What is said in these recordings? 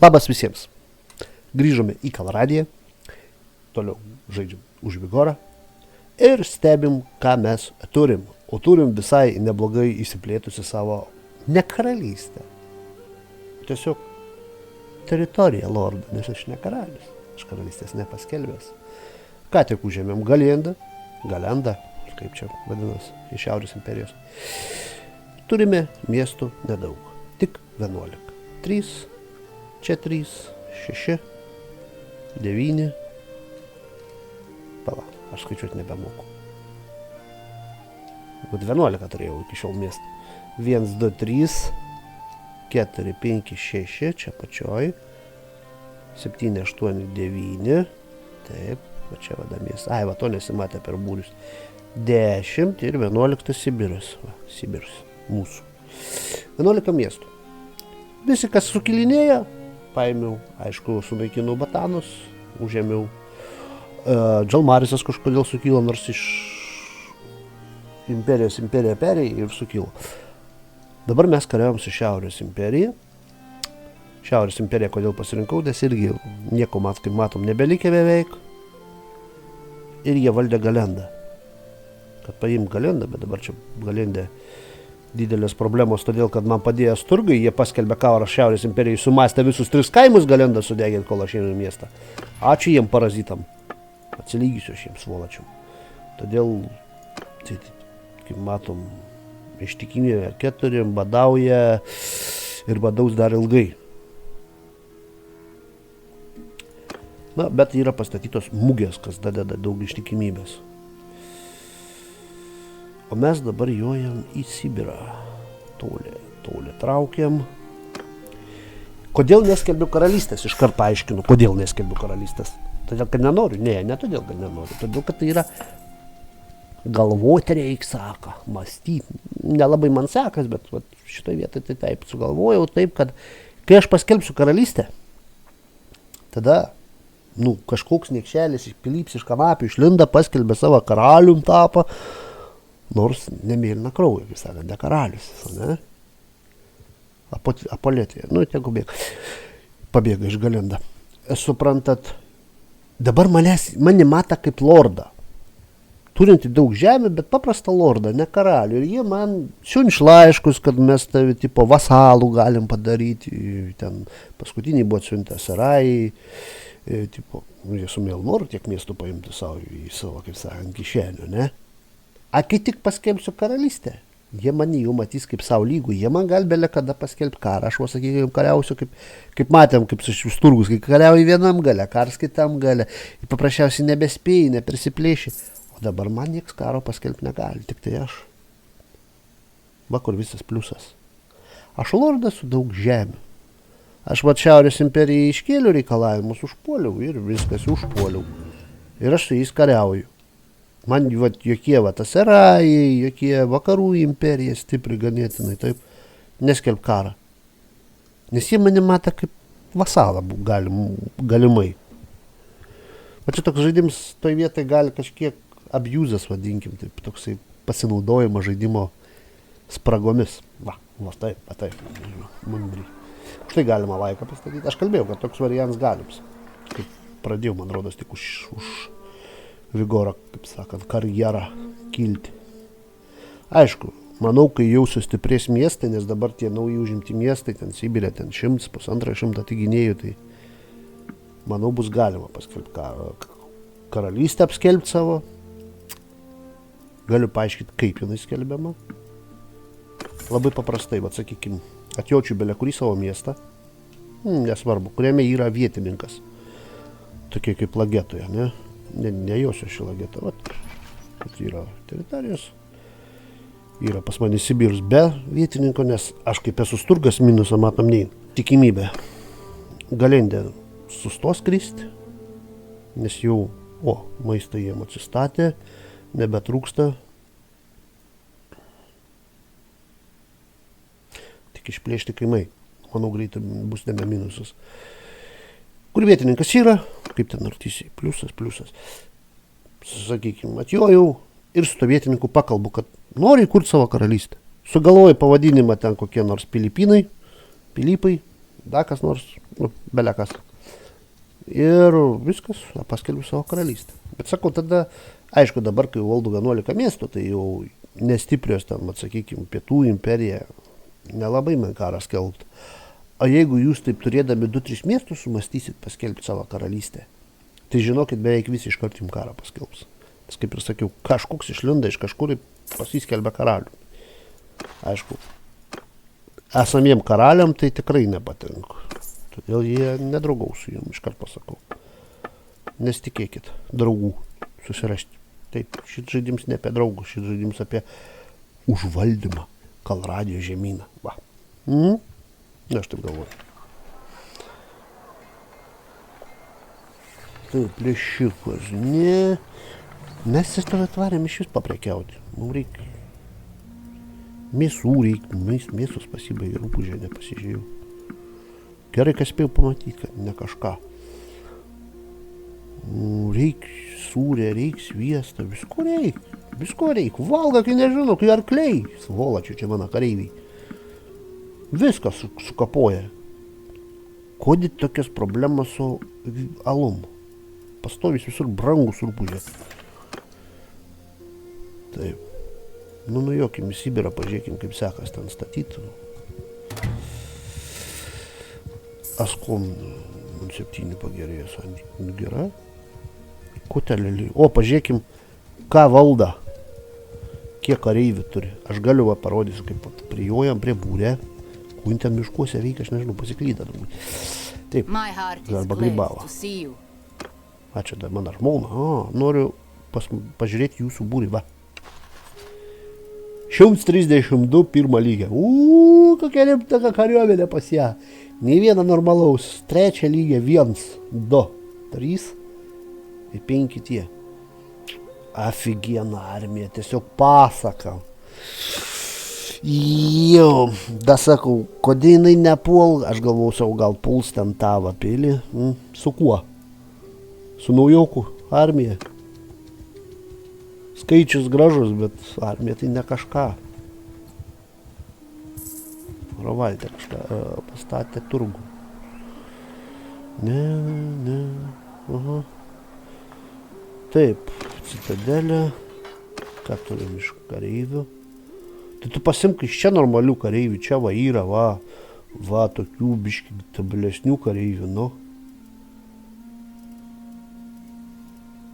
Labas visiems. Grįžome į Kalradiją, toliau žaidžiam už Vigorą ir stebim, ką mes turim. O turim visai neblogai įsiplėtusi savo ne karalystę. Tiesiog teritoriją lordą, nes aš ne karalius. Aš karalystės nepaskelbęs. Ką tik užėmėm Galendą, kaip čia vadinasi, iš Šiaurės imperijos. Turime miestų nedaug, tik 11. 3, čia 3, 6, 9. Pala, aš skaičiuoti nebemoku. Bet 11 turėjau iki šiol miestą. 1, 2, 3, 4, 5, 6, čia pačioj. 7, 8, 9. Taip, va čia vada miestas. Ai, va to nesimatė per būrius. 10 ir 11 Sibiras. Va, Sibiras mūsų. 11 miestų. Visi, kas sukilinėjo, paėmiau, aišku, sunaikinau Batanus, užėmiau. Džalmarisas kažkodėl sukilo, nors iš imperija perėjo ir sukilo. Dabar mes kariavom su Šiaurės imperija. Šiaurės imperija kodėl pasirinkau, nes irgi nieko kaip matom nebelikė beveik. Ir jie valdė Galendą. Kad paim Galendą, bet dabar čia Galendė didelės problemos, todėl, kad man padėjo Sturgai, jie paskelbė karą Šiaurės imperijai, sumastė visus 3 kaimus Galendą sudegint, kol aš einu į miestą. Ačiū jiem parazitam. Atsilygysiu aš jiems svolačiam. Todėl, kaip matom, ištikimybė 4, badauja ir badaus dar ilgai. Na, bet yra pastatytos mugės, kas dadeda daug ištikimybės. O mes dabar jojam į Sibirą. Toli traukiam. Kodėl neskelbiu karalystės? Iškart paaiškinu, kodėl neskelbiu karalystės. Todėl, kad nenoriu? Ne todėl, kad nenoriu. Todėl, kad tai yra galvoti reik, sako, mąstyti. Nelabai man sekas, bet šitoje vietoje tai taip sugalvojau taip, kad kai aš paskelbsiu karalystę, tada kažkoks niekšelis išpilyps iš kanapių, išlinda, paskelbė savo karalium tapą, nors nemėlyna kraujo, kaip sakant, ne karalius, ne? Apoletija, tegu pabėga iš Galendą. Suprantat, dabar mane mata kaip lordą, turinti daug žemė, bet paprastą lordą, ne karalių. Ir jie man siunč laiškus, kad mes tipo vasalų galim padaryti. Ten paskutiniai buvo atsiuntę Sarai, tipo, jie su mielu noru tiek miestų paimti savo į savo, kaip sakant, kišenio, ne? A kai tik paskelbsiu karalystę, jie mane jau matys kaip savo lygų, jie man gali belė kada paskelbti karą. Aš sakykime, kariausiu, kaip matėm, kaip su Sturgus, kai kariauji vienam gale, karas kitam gale, ir paprasčiausiai nebespėjai, neprisiplėši. O dabar man nieks karo paskelbti negali, tik tai aš. Va kur visas pliusas. Aš lordas su daug žemių. Aš Šiaurės imperijai iškėliau reikalavimus, užpuoliau ir viskas užpuoliau. Ir aš su jais kariauju. Man jokie Sarai, jokie vakarų imperija stipri ganėtinai, taip, neskelb karą. Nes jie mane mata kaip vasalą galimai. O čia toks žaidimas toj vietai gali kažkiek abjuzas, vadinkim, taip, toksai pasinaudojimas žaidimo spragomis. Va taip, mandri. Už tai galima laiką pastatyti. Aš kalbėjau, kad toks variantas galims. Kaip pradėjau, man rodos, tik už Vigorą, kaip sakant, karjerą kilti. Aišku, manau, kai jau sustiprės miestai, nes dabar tie nauji užimti miestai, ten Sibirė, ten 100, 150 gynėjų, tai manau, bus galima paskelbti karalystę apskelbti savo. Galiu paaiškinti, kaip jinai skelbiama. Labai paprastai, sakykime, atjaučiu belė kurį savo miestą, nesvarbu, kuriame yra vietininkas. Tokie kaip Lagetoje, ne? Nejausiu šį Lagetą. Yra teritorijos. Yra pas mane Sibirus be vietininko, nes aš kaip esu Sturgas minusą matom nei. Tikimybė. Galendė sustos kristi, nes jau, maistą jiem atsistatė, nebetrūksta. Tik išplėšti kaimai. Manau, greitai bus nebe minusas. Kur vietininkas yra, kaip ten artysiai, pliusas. Sakykime, atjojau ir su to vietininku pakalbu, kad nori įkurti savo karalystę. Sugalvoju pavadinimą ten kokie nors Pilypai, dar kas nors, belekas. Ir viskas, paskelbiu savo karalystę. Bet sakau, tada, aišku, dabar, kai valdo 11 miestų, tai jau nestiprios ten, sakykime, pietų imperija, nelabai man karas skelbti. O jeigu jūs taip turėdami 2-3 miestus sumastysit paskelbti savo karalystę, tai žinokit, beveik visi iš karto jums karą paskelbs. Tas, kaip ir sakiau, kažkoks išlinda iš kažkur ir pasiskelbia karalių. Aišku, esamiem karaliam tai tikrai nepatinka. Todėl jie nedraugaus su jums, iškart pasakau. Nesitikėkit draugų susirasti. Taip, šit žaidims ne apie draugus, šit žaidims apie užvaldymą Kalradijo žemyną. Va. Aš taip galvoju. Taip, plėšikas, ne. Mes iš tave atvarėm iš vis paprekiauti. Mums reikia mėsų, mėsos pasibaigė, rūpužė nepasižiūrėjau. Gerai, kas spėjau pamatyti, kad ne kažką. Reik sūrė, reik sviestą, visko reik. Valga, kai nežinau, kai arkliai. Svolačių čia mano kareiviai. Viskas sukapoja. Kodėl tokias problemas su alum? Pastovis visur brangus rūpužė. Taip. Nujokim į Sibirą, pažiūrėkim, kaip sekas ten statyti. Askom 7 pagerėjo santykių. Gerai. Kutelėlį. O, pažiūrėkim, ką valda. Kiek kareivių turi. Aš galiu parodysiu, kaip prijuojam prie būrė. Kuin ten miškuose veikia, aš nežinau, pasiklyda. Taip, arba grybavo. Ačiū, dar mano žmona. Noriu pažiūrėti jūsų būrį, va. 132 pirmą lygę. Kokia rimta kariuomenė pas ją. Nei vieno normalaus. 3 lygė 1, 2, 3 ir 5 tie. Aфиgiena armija, tiesiog pasaka. Jau, da sakau, kodėl jinai nepuol, aš galvosiu, gal puls ten tavo pilį. Su kuo? Su naujokų armija. Skaičius gražus, bet armija tai ne kažką. Rovaltė kažką pastatė turgų. Ne. Aha. Taip, citadelė. Ką turim iš kareivių? Tai tu pasimk iš čia normalių kareivių. Čia va yra, va tokių biški tabilesnių kareivių, nu.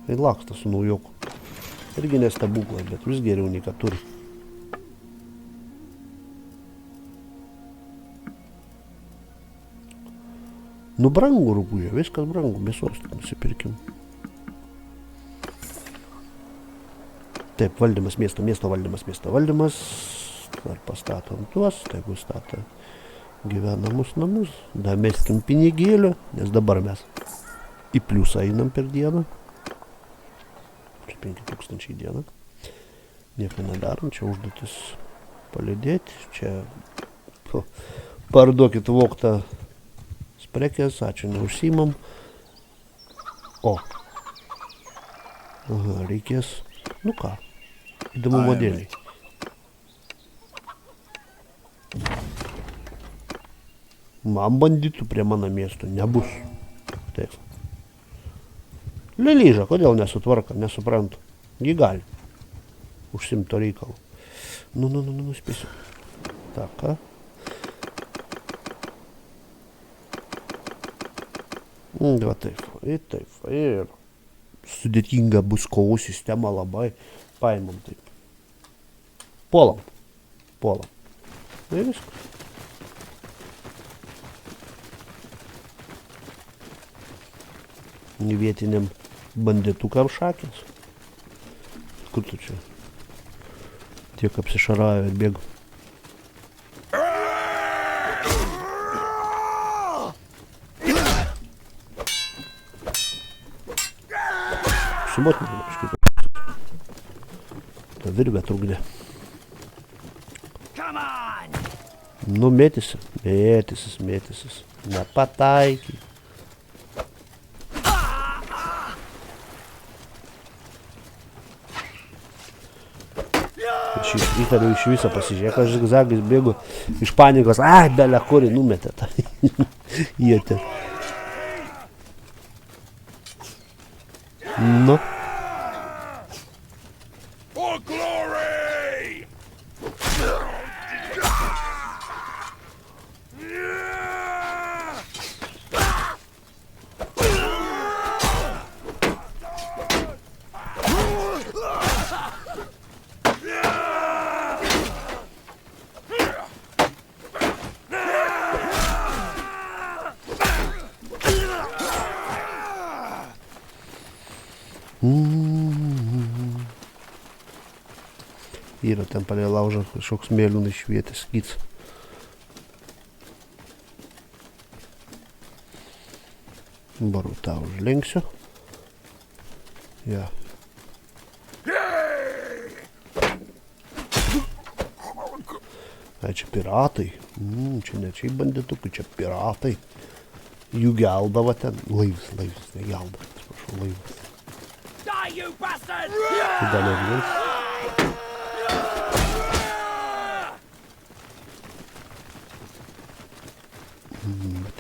Tai laksta su naujoku. Irgi nestebuklas, bet vis geriau nei ką turi. Nu brangu rūpužė, viskas brangu, mėsos nusipirkim. Taip, valdymas miesto valdymas. Ar pastatom tuos, tegu statą gyvenamus namus. Da meskim pinigėlio, nes dabar mes į pliusą einam per dieną. 5000 dieną. Nieko nedarom, čia užduotis palidėti. Čia parduokit voktą prekės, ačiū, neužsiimam. O. Aha, reikės. Nu ką, įdomu modeliai. Man banditų prie mano miesto nebus. Taip. Lelyža, kodėl nesutvarka, nesuprantu. Ji gali. Užsimto reikalų. Nu, spėsiu. Tak, ką? Va taip. Ir sudėtinga bus kovų sistema labai. Paimam taip. Puolam. Ir viskas. Vietiniam banditukam šakės. Kur tu čia? Tiek apsišaravę ir bėgu. Sumotinė kažkaip. Ta virvė trukdė. Nu, mėtysis. Nepataiky. įtariu iš viso pasižiūrėk, aš zigzagais bėgu iš panikos, belė kurį numetė tą ietį. Nu. Yra ten palei laužą kažkoks mėlynai švietės skyts. Baru tą užlenksiu. Ja. Ai, čia piratai. Čia ne čia banditukai, čia piratai. Jų geldavo ten. Laivas, negeldavo. Atsiprašau, laivas. Gal ir vins.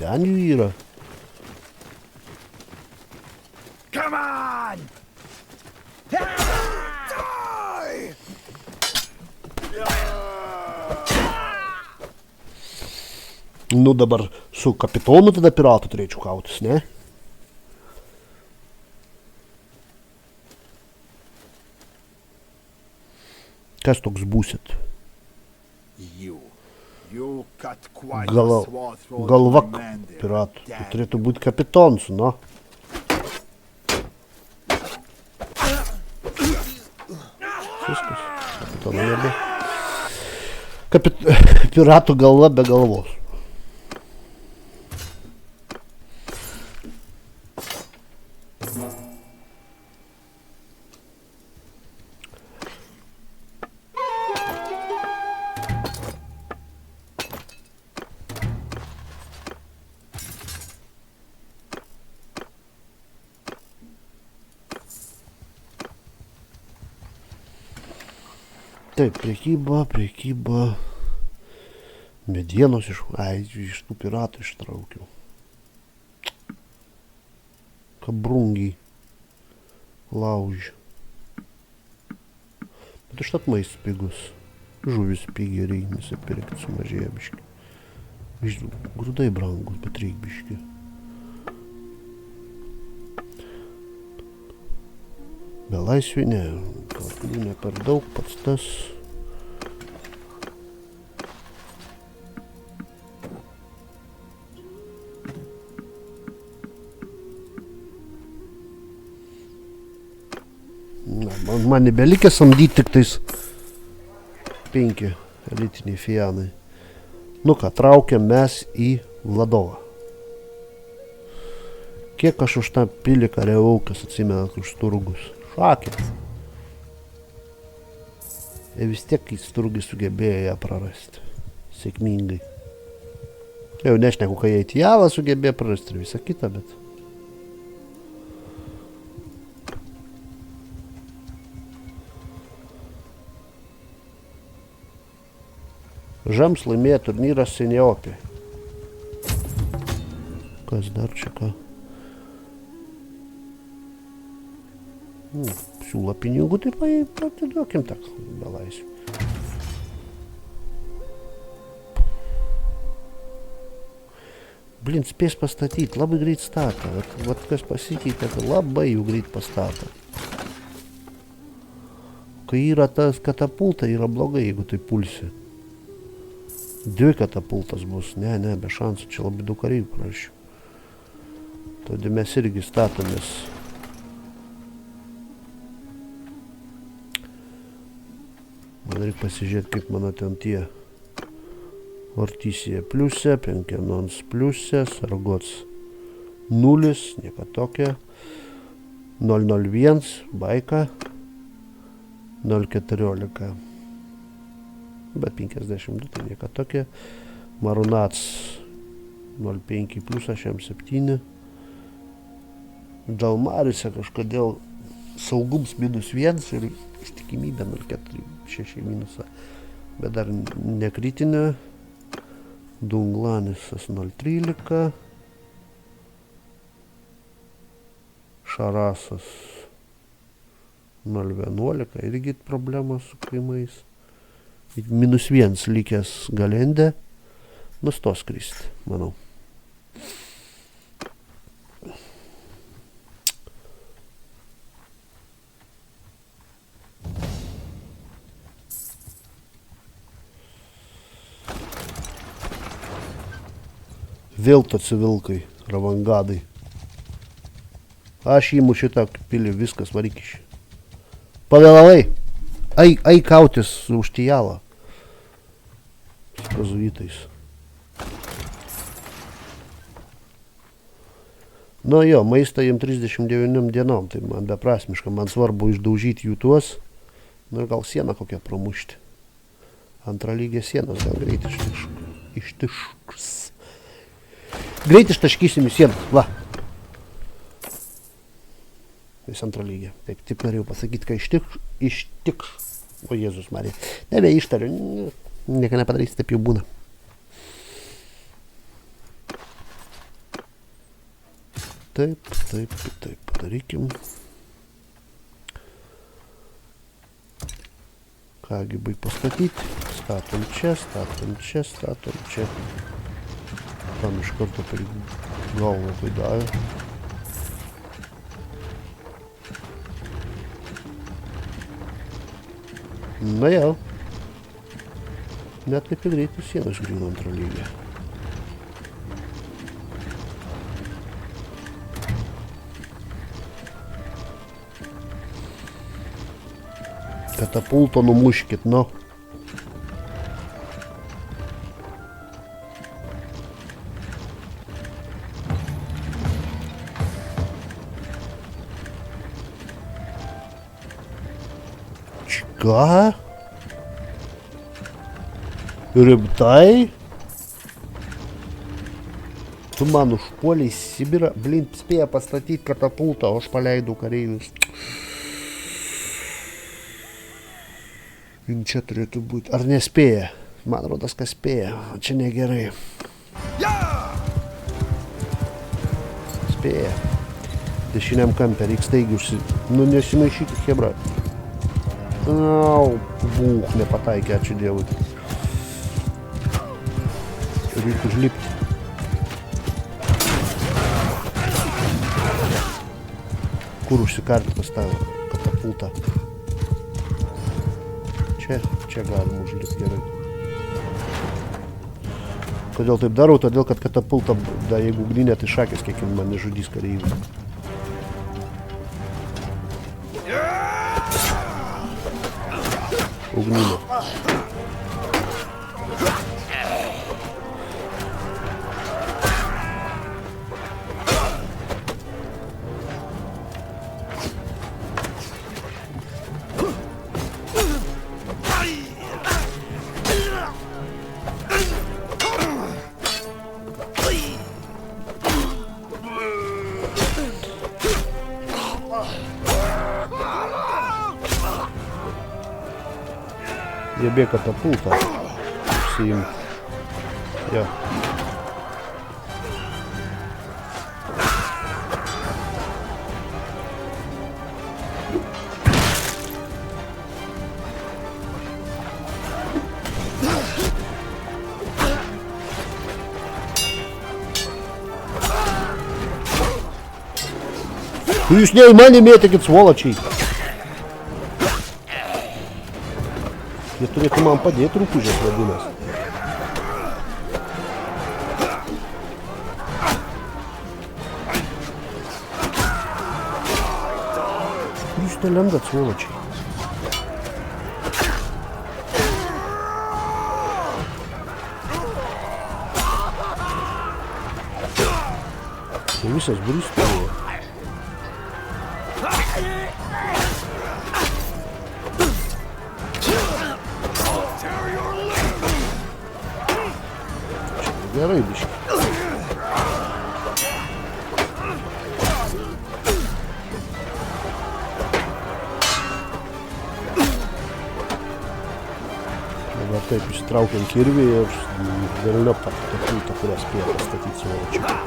Ten jų yra. Come on! Nu dabar su kapitonu tada piratų turėčiau kautis, ne? Kas toks būsit? Galva piratų. Tai turėtų būti kapitons, no? Viskas. Kapitono nebė. Piratų galva be galvos. Taip, prekyba. Medienos iš tų piratų ištraukiau. Kabrungiai. Laužiu. Bet užtat maistas pigus. Žuvis pigiai reikia nusipirkti, sumažėja biški. Grūdai brangus, bet reikia biški. Belaisvių ne, kartlių ne per daug, pats tas. Man nebelikė samdyti tik tais 5 elitiniai fianai. Nu ką, traukiam mes į Vladovą. Kiek aš už tą pilį kariavau, kas atsimenat už turgus? Šakė. Ir vis tiek turgai sugebėjo ją prarasti. Sėkmingai. Jau nešneku, kai jie į Javą sugebėjo prarasti ir visą kitą, bet... Žems laimėjo turnyrą Seniopė. Kas dar čia ką? Siūlo pinigų, tai atiduokim tą belaisvį. Blin, spės pastatyti, labai greit statą. Vat kas pasikeitė, tai labai jų greit pastatą. Kai yra tas katapulta, yra blogai, jeigu tai pulsi. 2 katapultas bus, ne, be šansų, čia labai daug kareivių prašiau. Todėl mes irgi statomės. Man reikia pasižiūrėti, kaip mano ten tie Ortisija pliusė, Penkenons pliusė, Sargots 0, nieko tokia. 001, Baika 014. Bet 52, tai nieko tokia. Marunats 05 plus, aš jam 7. Džalmarise kažkodėl saugums -1 ir ištikimybė 0,46 minusą. Bet dar nekritinė. Dunglanisas 0,13. Šarasas 0,11. Irgi problema su kaimais. -1 likęs Galende. Nustos kristi, manau. Vėl atsivilkai, ravangadai. Aš įimu šitą pilį, viskas, varyk iš. Pavėlavai. Ai kautis su Uštijalą. Su kazuitais. Nu jo, maistą jiem 39 dienom, tai man beprasmiška, man svarbu išdaužyti jų tuos. Nu ir gal sieną kokią pramušti. Antra lygė sienas, gal greit ištišks. Greit ištaškysim į sieną, va. Vis antra lygė. Taip norėjau pasakyti, kad ištiks. O Jėzus Marija. Nebe ištariu, nieko nepadarysi, taip jau būna. Taip, padarykim. Kągi baig pastatyti. Statom čia. Tam iš karto per galvą tai davė. Na jau. Net taip ir greitai sieną išgrįno antrą lygį. Katapulto numuškit, nu. Ką? Rimtai? Tu man užpuoliai Sibirą, blin, spėja pastatyti katapultą, o aš paleidau kareivius. Čia turėtų būti. Ar nespėja? Man rodas, kas spėja. Čia negerai. Spėja. Dešiniam kampė, reiks taigi Nu, nesimaišykit, hebra. Au, būk, nepataikė, ačiū Dievui. Reikia užlipti. Kur užsikarti pas tą katapultą? Čia galima užlipti gerai. Kodėl taip darau? Todėl, kad katapultą, jeigu ugninė, tai šakės, kiek man nežudys kareivių. Ugninė. Jebė katapultą užsiimti. Jo. Jūs ne į mane mėtykit, svoločiai. Jie turėtų man padėti, rūpužės vadinas. Jūs nelendat, svoločiai. Tai visas būrys turėjo. Gerai, biški. taip išsitraukiam kirvį ir vėliau tą pultą, kurią spėjo pastatyti savo račiuką.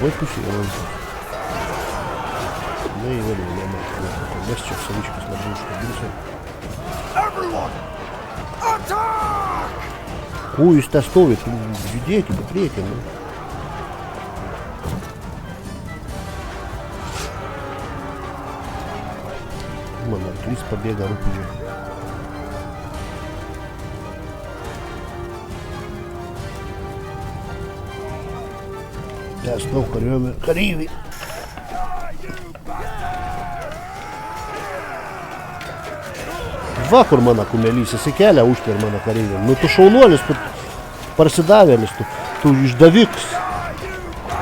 Ой, пусил. Да и валил, нормально. Место в совичку с набрушкой бился. Ой, из тостовит, дети, быстрее, ну. Монархист побега, руку же. Я снова хорёме. Кариви! Va, kur mano kumelys įsikelia užtai ir mano kareiviai. Nu tu šaunuolis, tu parsidavėlis, tu išdaviks.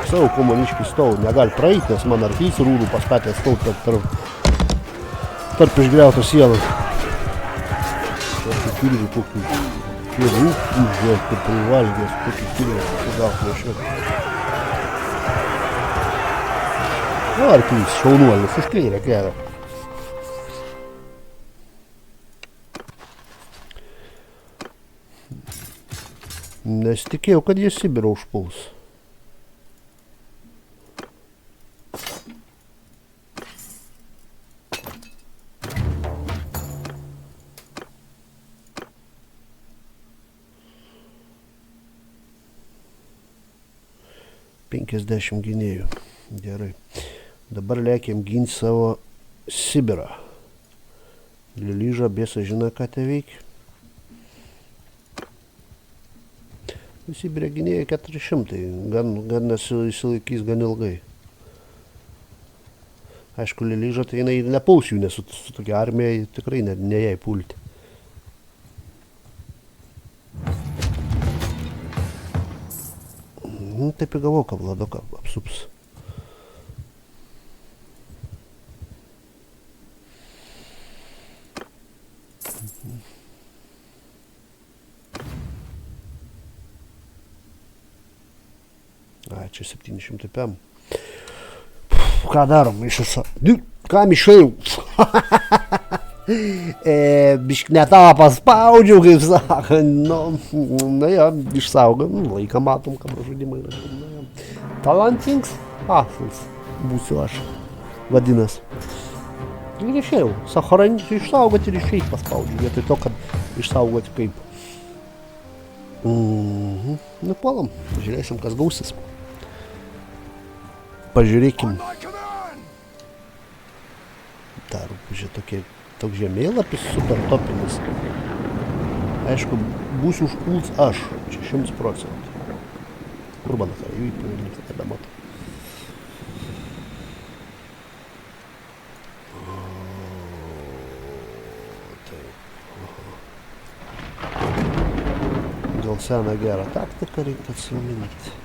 Savo komuniškai stau, negali praeiti, nes man arklys rūdų pastatė stau tarp išgriautos sienos. Tokį pilvį, kokį kėdų užžiūrėt, kaip privalgęs, kokį pilvį sugal plėšiot. Nu, arklys, šaunuolis, išklėrė kelią. Nesitikėjau, kad jie Sibirą užpuls. Penkiasdešimt gynėjų. Gerai. Dabar lėkiam ginti savo Sibirą. Lilyža bėsa žino, ką te veikia. Sibirė gynėjai 400, gan nesilaikys gan ilgai. Aišku, Lilyža, tai jinai nepuls jų, nes su tokia armija tikrai ne jai pulti. Nu, taip ir galvoju, kad Vladoką apsups. A, čia 700 pėm. Ką darom? Kam išėjau? Bišk ne tą paspaudžiau, kaip sakant. Na ja, išsaugam. Laiką matom, kad žudimai yra. Talantings asas. Būsiu aš. Vadinas. Ir išėjau. Sacharančių išsaugoti ir išėjti paspaudžiu. Vietoj to, kad išsaugoti kaip. Nu, puolam. Žiūrėsim, kas gausis. Pažiūrėkim. Dar toks žemėlapis super topinis. Aišku, būsiu užpults aš. Čia 100%. Kur mano kareiviai pavilgti, nebematau. Gal seną gerą taktiką reikia atsiminti.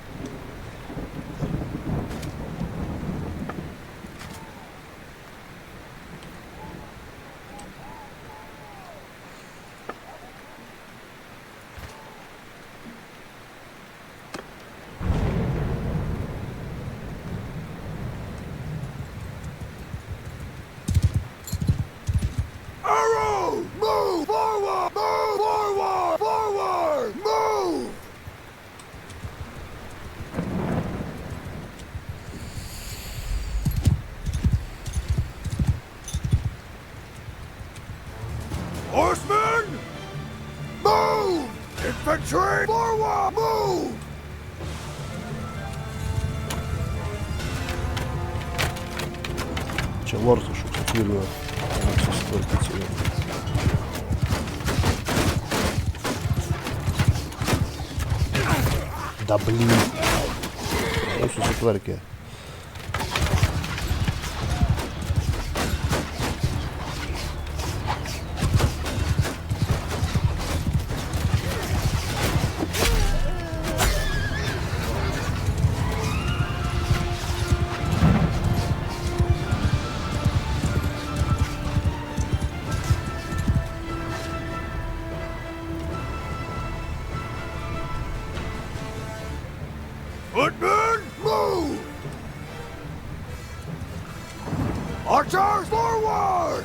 Horsemen! Move! Infantry! Forward! Move! Čia Lorsas šūks atvirino. Susitvarkyti su juo. Da blin. Jau susitvarkė. Footmen, move! Archers, forward!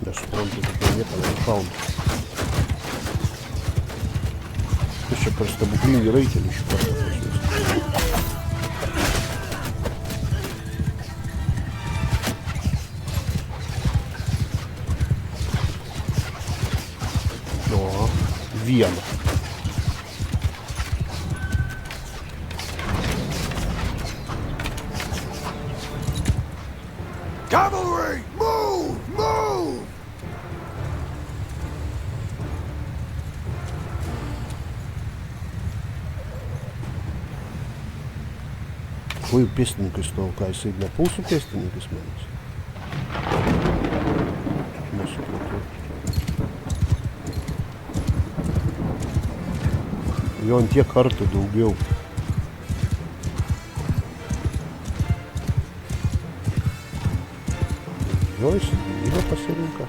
Nesuprantu, kokia vieta šauna. Kas čia per stebuklingi raiteliai šį kartą pas jus? O, vieną. Cavalry, move! Move! Ko jų pėstininkai stovi, ką jisai nepulsų pėstininkais manis? Nesupratau. Jo ant tiek kartų daugiau. Jo, jis gynybą pasirinka.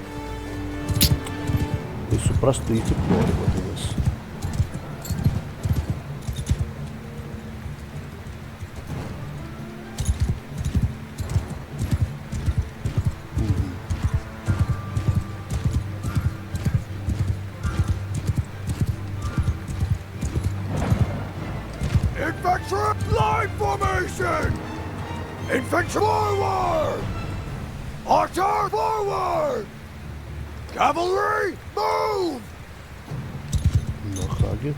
Tai suprastų, jį tik nori vadinasi. Infantry, line formation! Infantry, forward! Archer, forward! Cavalry, move! Na kągi,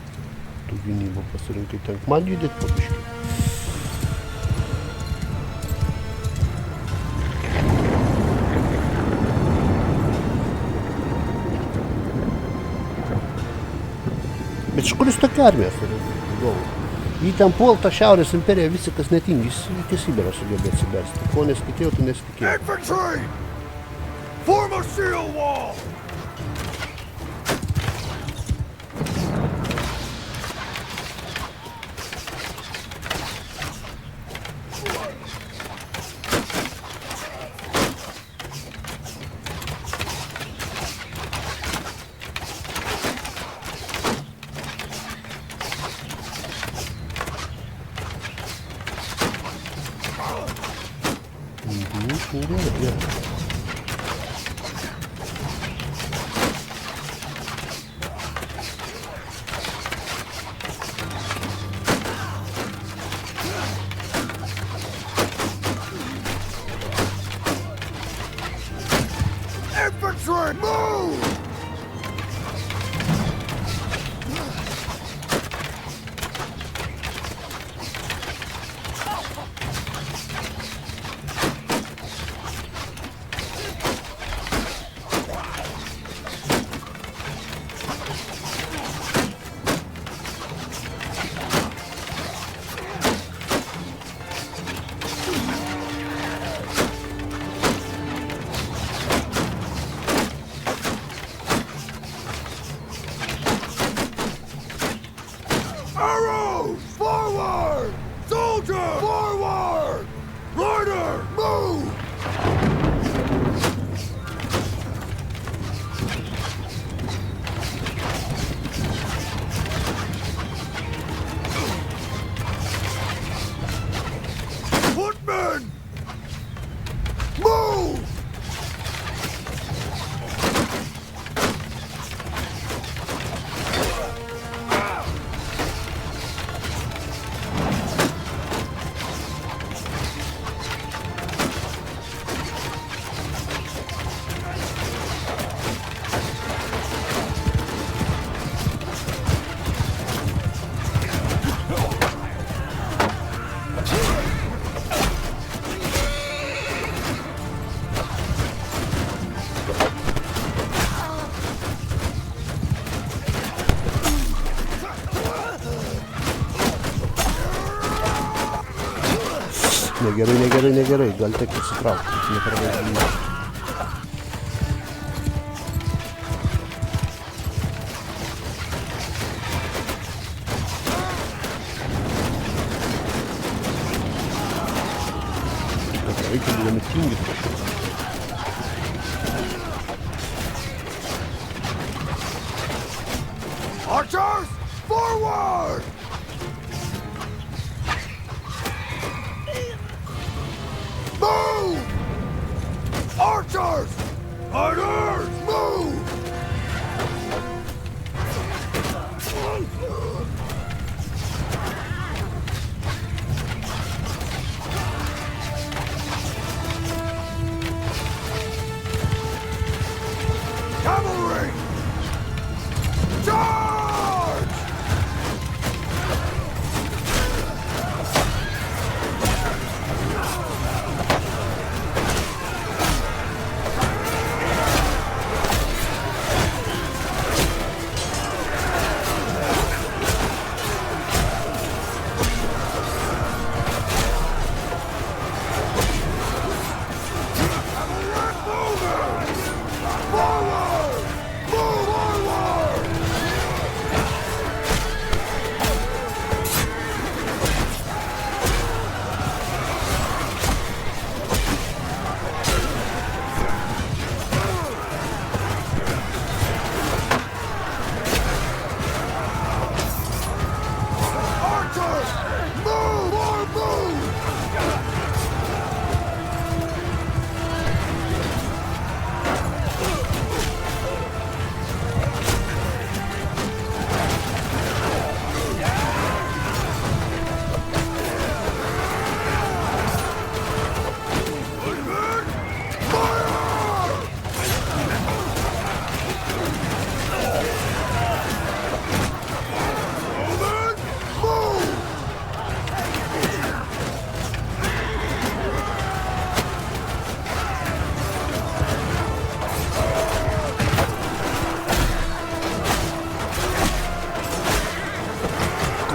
tu gynybą pasirinkai, tenk man judėt pabiškai. Bet iš kur jis tokia armija turi? Jį ten puolta Šiaurės imperija, visi kas netingi, jis iki Sibiro sugebėjo atsibersti. Ko nesitikėjau, tai nesitikėjau. Infantry! Form a shield wall! Yeah. Infantry, move! Arrows, forward! Soldier, forward! Rider, move! Footmen, move! Negerai, gal tik atsitraukti, nepravažiuoti. Reikia būdami tingi. Archers, forward! Move! Archers! Fighters, move! Cavalry! Charge! Forward! Move onward! Archers! Move or move!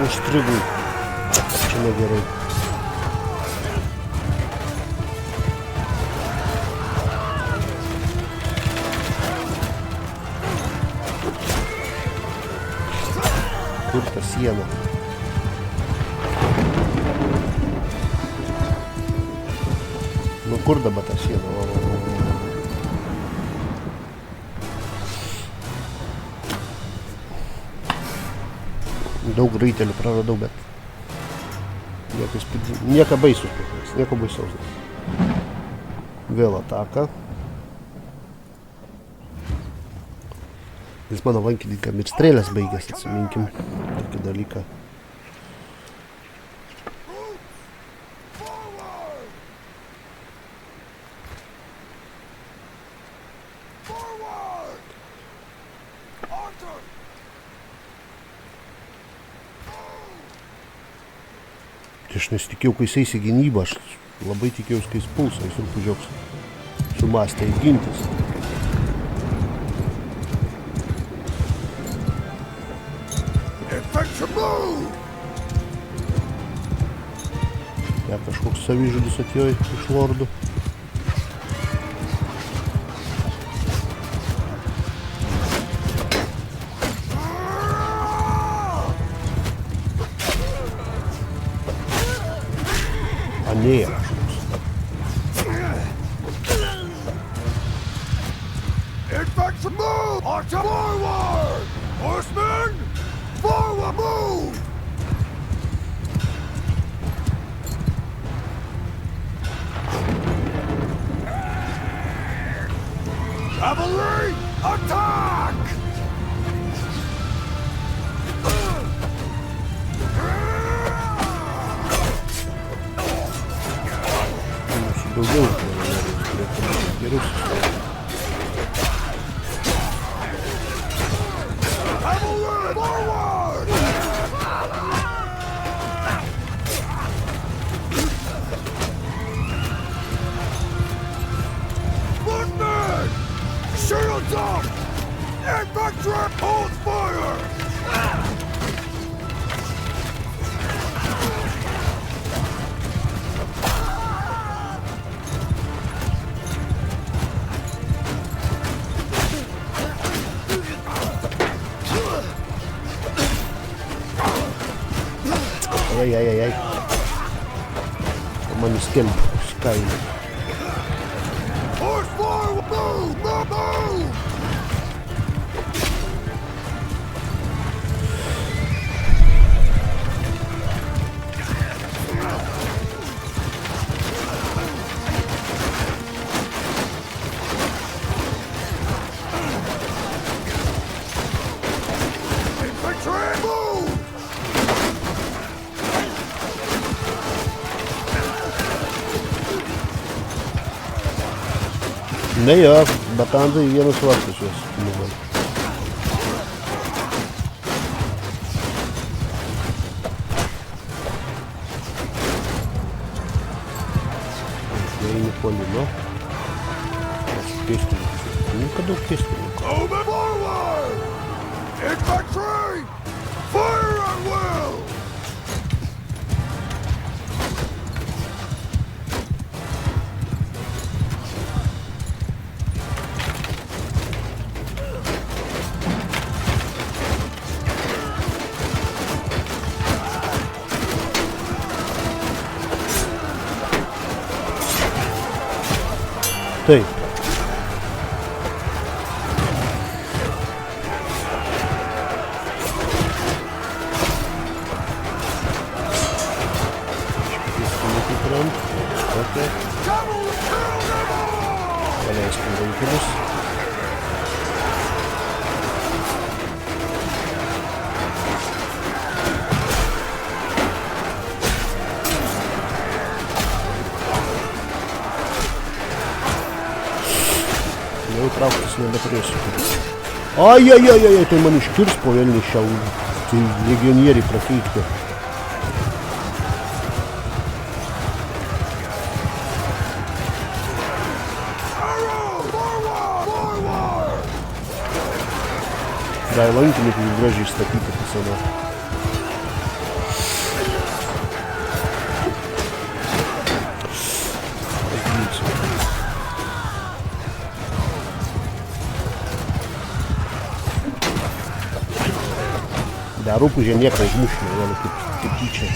Užstrigau. Čia negerai. Kur ta siena? Nu kur dabar ta siena? Daug raitelių praradau, bet nieko baisus, nieko baisaus. Vėl ataka. Jis mano lankininkam ir strėlės baigęs, atsiminkim tokį dalyką. Aš nesitikėjau, kai jis eis į gynybą, aš labai tikėjausi, kai jis puls, jis rūpūdžioks sumastė gintis. Ja, kažkoks savižudis atėjo iš lordų. Nėra. Infantry move! Archer forward! Horsemen! Forward move! Cavalry! Attack! Daugiau geriau. Cavalry forward! Footmen! Shields up! Infantry hold fire! Ai. Man įskelbė kailį. Move! Move! Move! Infantry! Move! Ne jo, batandai vienus vartus juos nugali. Eini puolimo. Aš pėstininkų. Nieka daug pėstininkų. Moving forward! Infantry! Fire at will! Taip. Pėstininkų krant. Okay. Cavalry, kill them all! Paleiskim vaikinus. Jau trauktis nebeturėsiu. Ai, tai man iškirs po velnį šiaudį. Tai legionieriai prakeikti. Arrow! Forward! Forward! Gai lankininkai gražiai statyti pasana. Dar rūpužė nieką užmušti, gali kaip tyčia.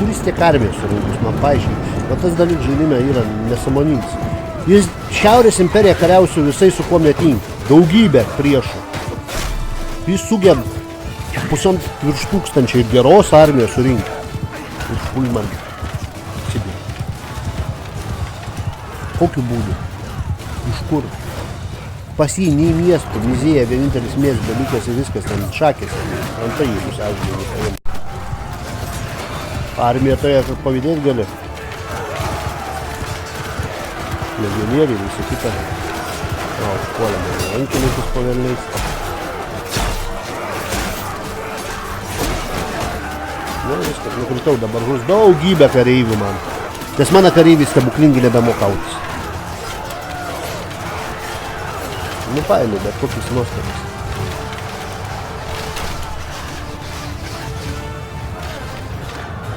Kuris tiek armijos surinkus, man paaiškiai. Bet tas dalykas žaidime yra nesąmoningas. Jis Šiaurės imperija kariausiu visai su kuo netinka. Daugybė priešų. Jis sugeb 1500 geros armijos surinkti. Užpult man Sibirą. Kokiu būdu? Iš kur? Pas jį nei miestų, mizėja vienintelis miestas dalykas ir viskas ten šakės. Antai jį pusiaužiai paėmė. Armija toje pavydėt gali. Legionieriai, visi kita. O, puolėme rankininkus po velniais. Nu, viskas, nukritau dabar žus daugybę kareivių man. Nes mano kareiviai stebuklingi nebemokautis. Nu, paėmė, bet kokius nuostolius.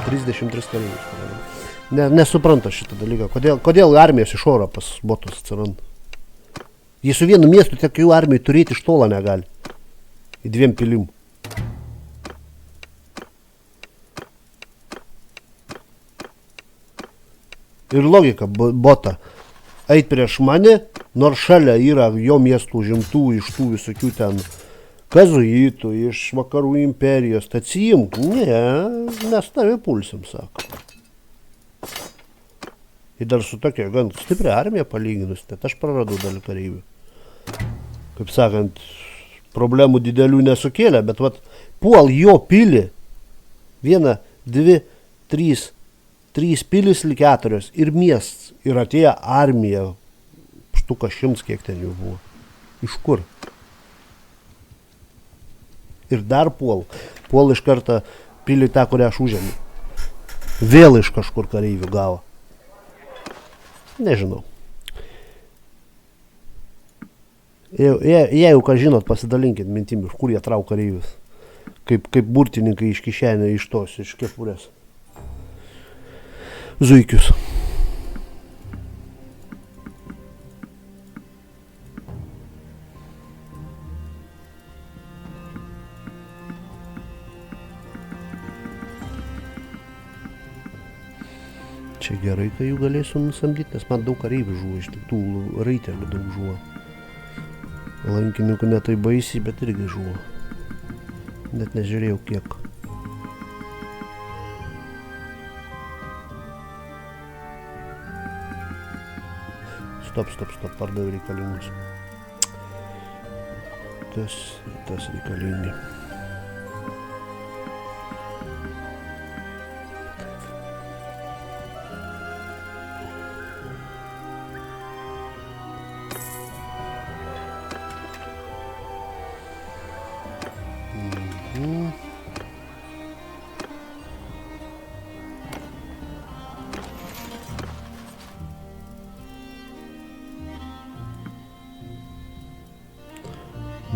$33 kareivius. Nesupranta šitą dalyką. Kodėl armijos iš oro pas botus atsiranda? Jie su vienu miestu tiek jų armijai turėti iš tolo negali. Į 2 pilim. Ir logika bota. Eit prieš mane, nors šalia yra jo miestų užimtų iš tų visokių ten kazuitų, iš vakarų imperijos. Tai atsijimk. Ne, mes tave pulsim, sako. Ir dar su tokia gan stipria armija palyginus, tai aš praradau dalį kareivių. Kaip sakant, problemų didelių nesukėlė, bet vat puol jo pilį, 1, 2, 3 pilis lik 4 ir miestas. Ir atėjo armija, štuka 100 kiek ten jų buvo. Iš kur? Ir dar puol iš karto pilį tą, kurią aš užėmiau. Vėl iš kažkur kareivių gavo. Nežinau. Jeigu ką žinot, pasidalinkit mintim, iš kur jie trauk kareivius. Kaip burtininkai iš kišenio iš tos, iš kepurės. zuikius. Čia gerai, kai jų galėsiu nusamdyti, nes man daug kareivių žuvo, iš tik tų raitelių daug žuvo. Lankininkų ne tai baisiai, bet irgi žuvo. Net nežiūrėjau kiek. Stop, pardaviau reikalingus. Tas reikalingi.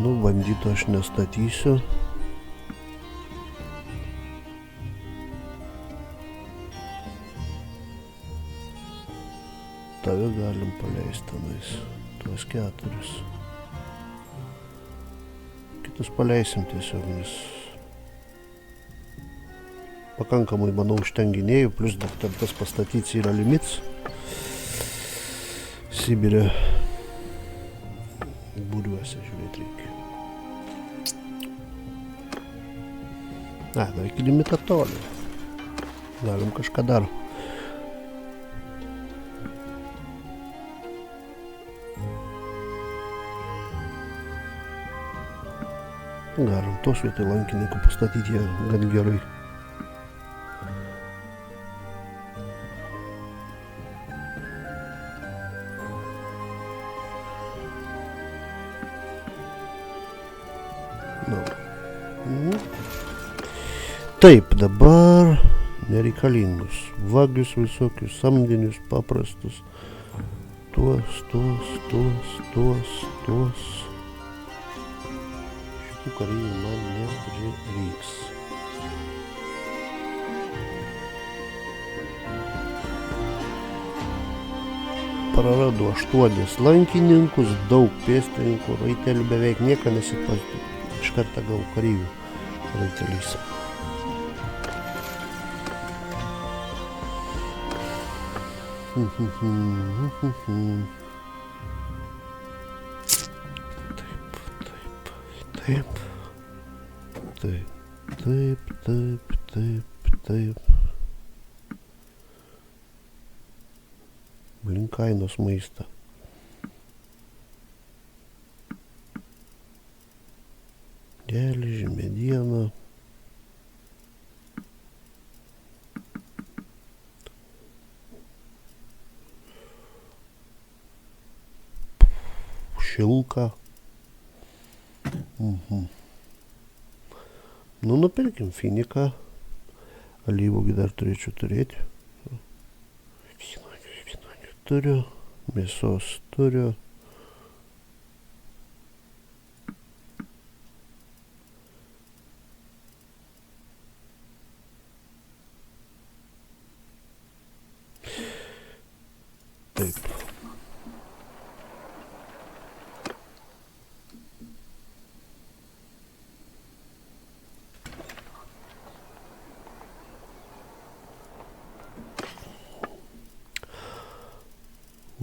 Nu, bandyto aš nestatysiu. Tave galim paleisti tenais, tuos 4. Kitus paleisim tiesiog, nes pakankamai, manau, užtenginėjų, plus dar tas pastatyts yra limits. Sibire būriuose žiūrėti reikia. Dar iki limitą toli. Galim kažką dar. Galim tos vietoj lankininkų pastatyti jie gan gerai. Taip, dabar nereikalingus. Vagius visokius, samdinius, paprastus. Tuos. Šitų kareivių man neprireiks. Praradu 8 lankininkus, daug pėstininkų, raitelių beveik nieko nesipastų. Iš kartą gavau kareivių raiteliais. Taip. Blin kainos maistą. Geležį, medieną. Šilką. Nu, nupirkim finiką. Alyvuogį dar turėčiau turėti. Vynuogių turiu. Mėsos turiu. Taip.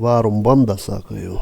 Varom bandą, sako jau.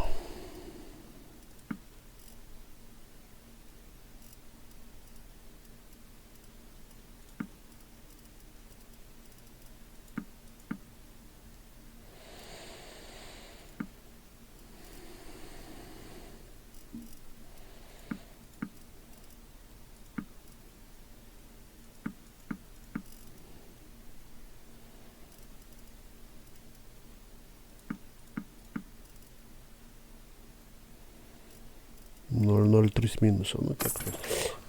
Minuso, nu tiek.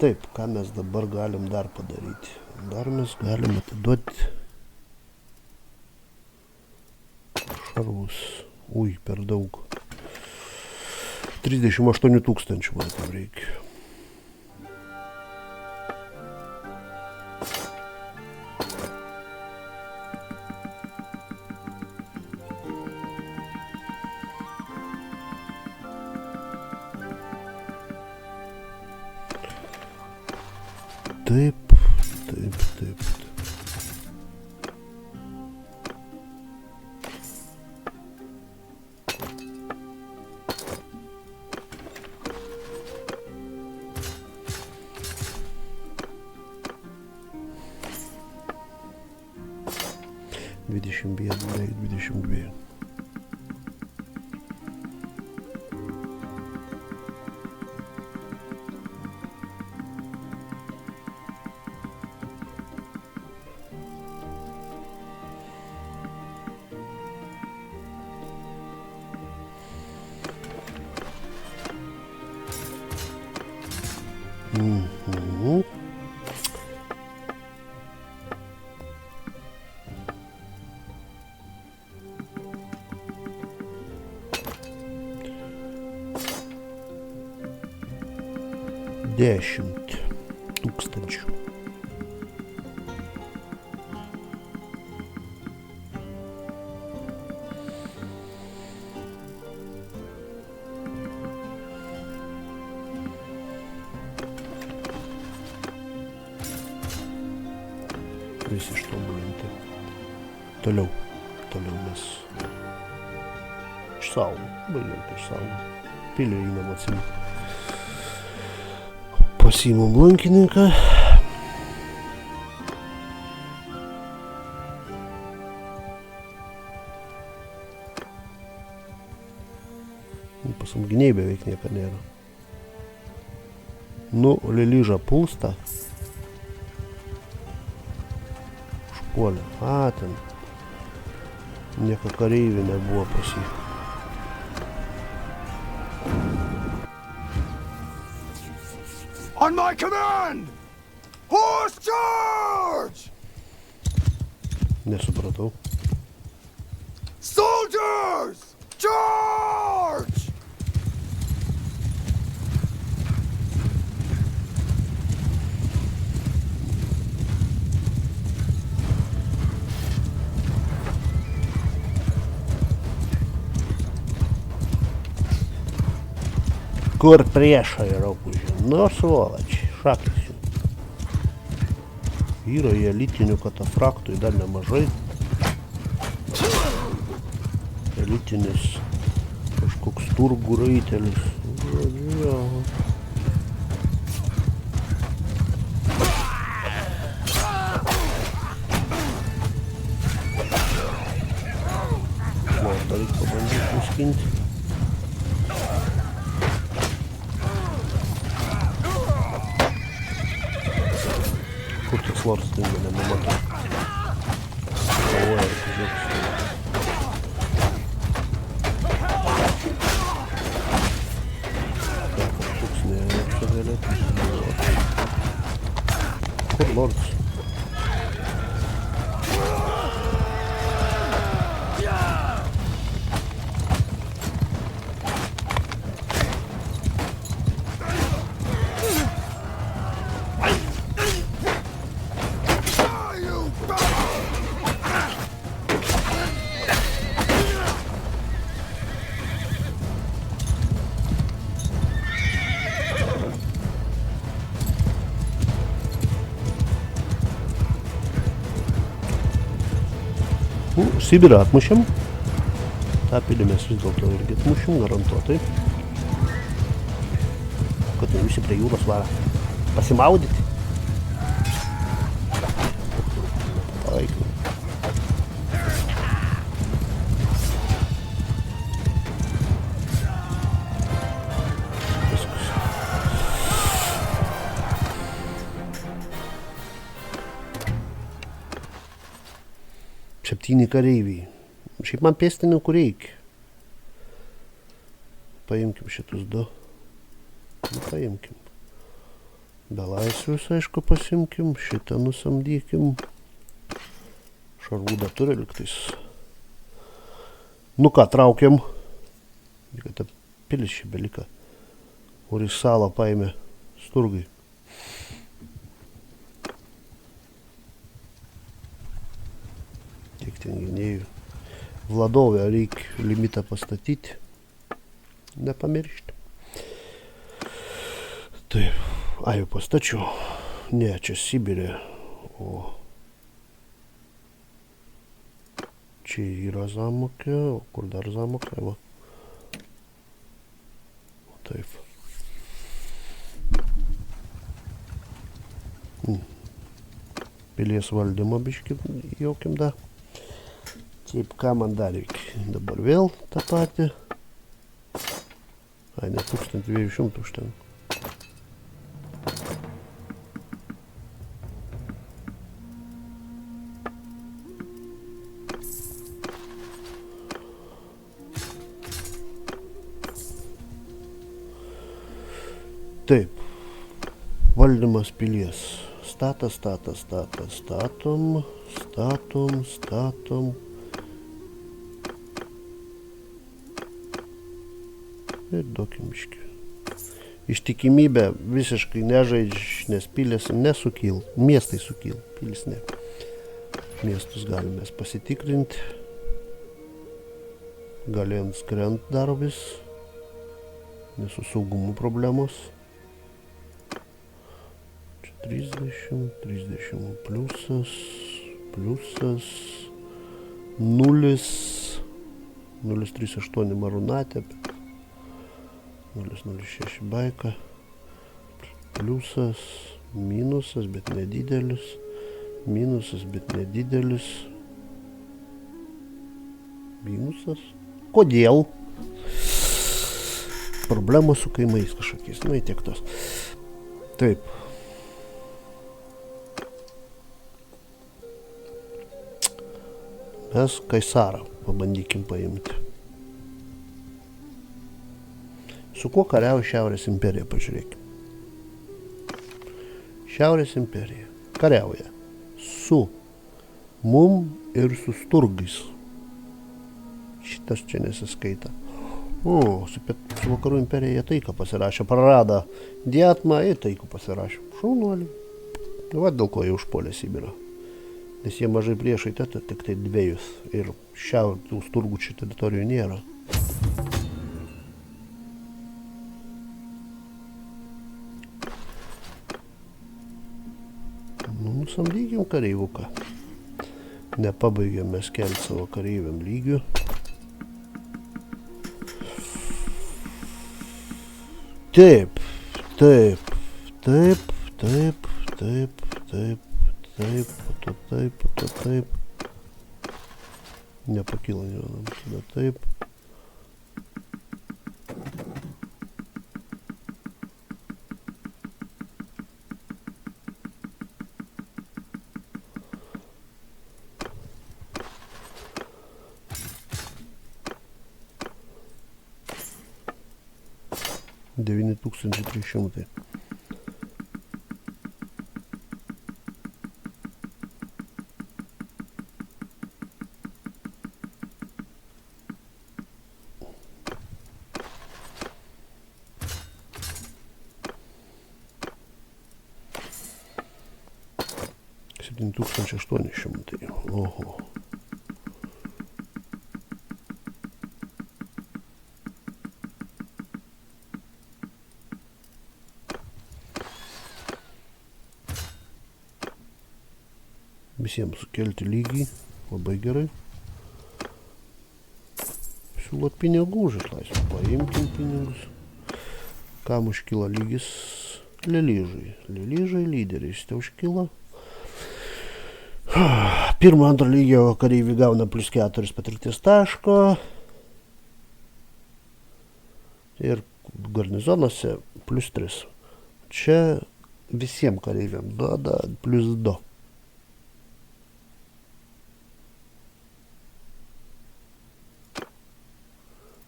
Taip, ką mes dabar galim dar padaryti? Dar mes galim atiduoti šarvus. Ui, per daug. 38 000 man tam reikia. Taip. 21, beveik 22. Mhm. Dešimt tūkstančių. Visi ištobulinti. Toliau mes išsaugom, baigiant išsaugom. Pilio įnam atsilikti. Pasiimam lankininką. Pasamginiai beveik nieko nėra. Nu, Lelyža pulsta. Užpuolė. Ten. Nieko kareivių nebuvo pas jį. On my command! Horse charge! Nesupratau. Soldiers! Charge! Kur priešai raupužiai? Nu, svolačiai, šakės jų. Yra į elitinių katafraktų dar nemažai. Elitinis kažkoks turgų raitelis. Lordą reikia pabandyti nuskinti. Kur tas lordas dingo, nematau. Galvoja, ar pažiūrėk. Kažkoks ne, čia galėtų. Kur lordas? Sibirą atmušėm. tą pilį mes vis dėlto irgi atmušim, garantuotai. Kad ten visi prie jūros varo. Pasimaudyti. Taikau. Septyni kareiviai. Šiaip man pėstininkų reikia. Paimkim šitus du. Nu, paimkim. Belaisvius, aišku, pasimkim. Šitą nusamdykim. Šarvūdą turi liktais. Nu ką, traukiam. Ta pilis čia belika. Kuris salą paėmė Sturgai. Tiek ten gynėjų. Vladovę reikia limitą pastatyti. Nepamiršti. Taip, jau pastačiau. Ne, čia Sibirė. O čia yra Zamokė, o kur dar Zamokė, va. O taip. Pilies valdymą biškį jaukim da. Taip, ką man dar reikia? Dabar vėl tą patį. Ai, ne 1200 užtenka. Taip, valdymas pilies. Statom. Ir duokim biškį. Ištikimybė visiškai nežaidž, nes pilis nesukyl. Miestai sukyl, pilis ne. Miestus galime pasitikrinti. Galėjant skrent dar vis. Nesu saugumu problemos. 30 pliusas, 0,38 marunatė, 0,06 baika, pliusas, minusas, bet nedidelis, minusas, minusas. Kodėl? Problemos su kaimais kažkokiais, na, tiek tos. Taip. Mes Kaisarą pabandykim paimti. Su kuo kariauja Šiaurės imperija, pažiūrėkim. Šiaurės imperija kariauja su mum ir su sturgais. Šitas čia nesiskaita. O, su vakarų imperija jie taiką pasirašė, prarado Dietmą ir taikų pasirašė. Šaunuoliai. Va dėl ko jie užpuolė Sibirą. Nes jie mažai priešai teta, tik tai dviejus. Ir šiaurės turgų čia teritorijų nėra. Nu, samdykim kareivuką. Nepabaigėm mes kelti savo kareiviam lygių. Taip. Nepakyla nė vienam, tada taip. Devyni 1300. Oho. Visiems sukelti lygį, labai gerai. Siūlot pinigų už išlaisvę, paimkim pinigus. Kam užkyla lygis? Lelyžai. Lelyžai lyderiais te užkyla. Pirmo, antro lygio kareiviai gauna +4 patirties taško. Ir garnizonuose +3. Čia visiems kareiviam duoda +2.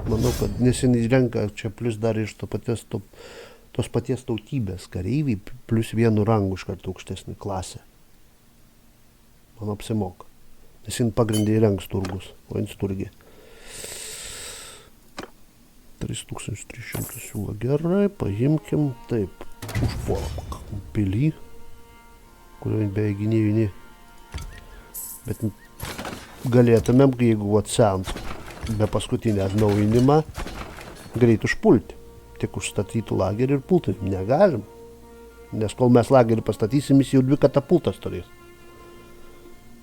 Manau, kad nesirenka čia plus dar iš tos paties tautybės kareiviai +1 rangų iš karto aukštesnį klasę. Man apsimoka. Nes jin pagrindė įrengs turgus, o jin sturgė. 3300 siūlo gerai, paimkim, taip, užpuolam pilį, kurio beveik gynėjų. Bet galėtumėm, jeigu atsent be paskutinį atnaujinimą, greit užpulti. Tik užstatyti lagerį ir pulti. Negalim. Nes kol mes lagerį pastatysim, jis jau 2 katapultas turės.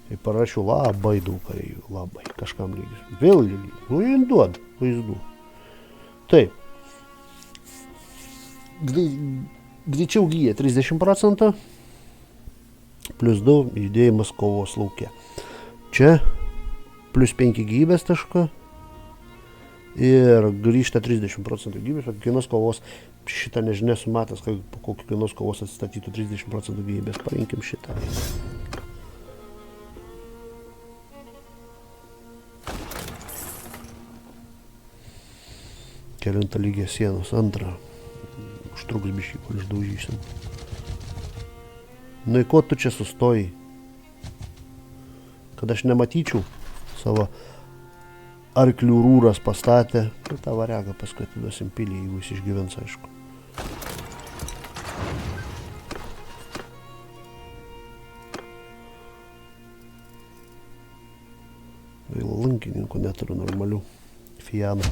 Tai parašiau labai daug kareivių, labai kažkam lygis. Vėl lygis, jin duoda vaizdų. Taip. Greičiau gyja 30%, plus 2 judėjimas kovos lauke. Čia plus 5 gyvybės taško ir grįžta 30% gyvybės, o kiekvienos kovos šitą nežinia sumatęs, po kiekvienos kovos atstatytų 30% gyvybės. Parinkim šitą. Kelintą lygę sienos, antrą. Užtruks biškį, kol išdaužysim. Nu, į ko tu čia sustojai? Kad aš nematyčiau savo arklių rūras pastatė. Ir tą variagą paskui atiduosim pilį, jeigu jis išgyvens, aišku. Lankininkų neturiu normalių. Fianą.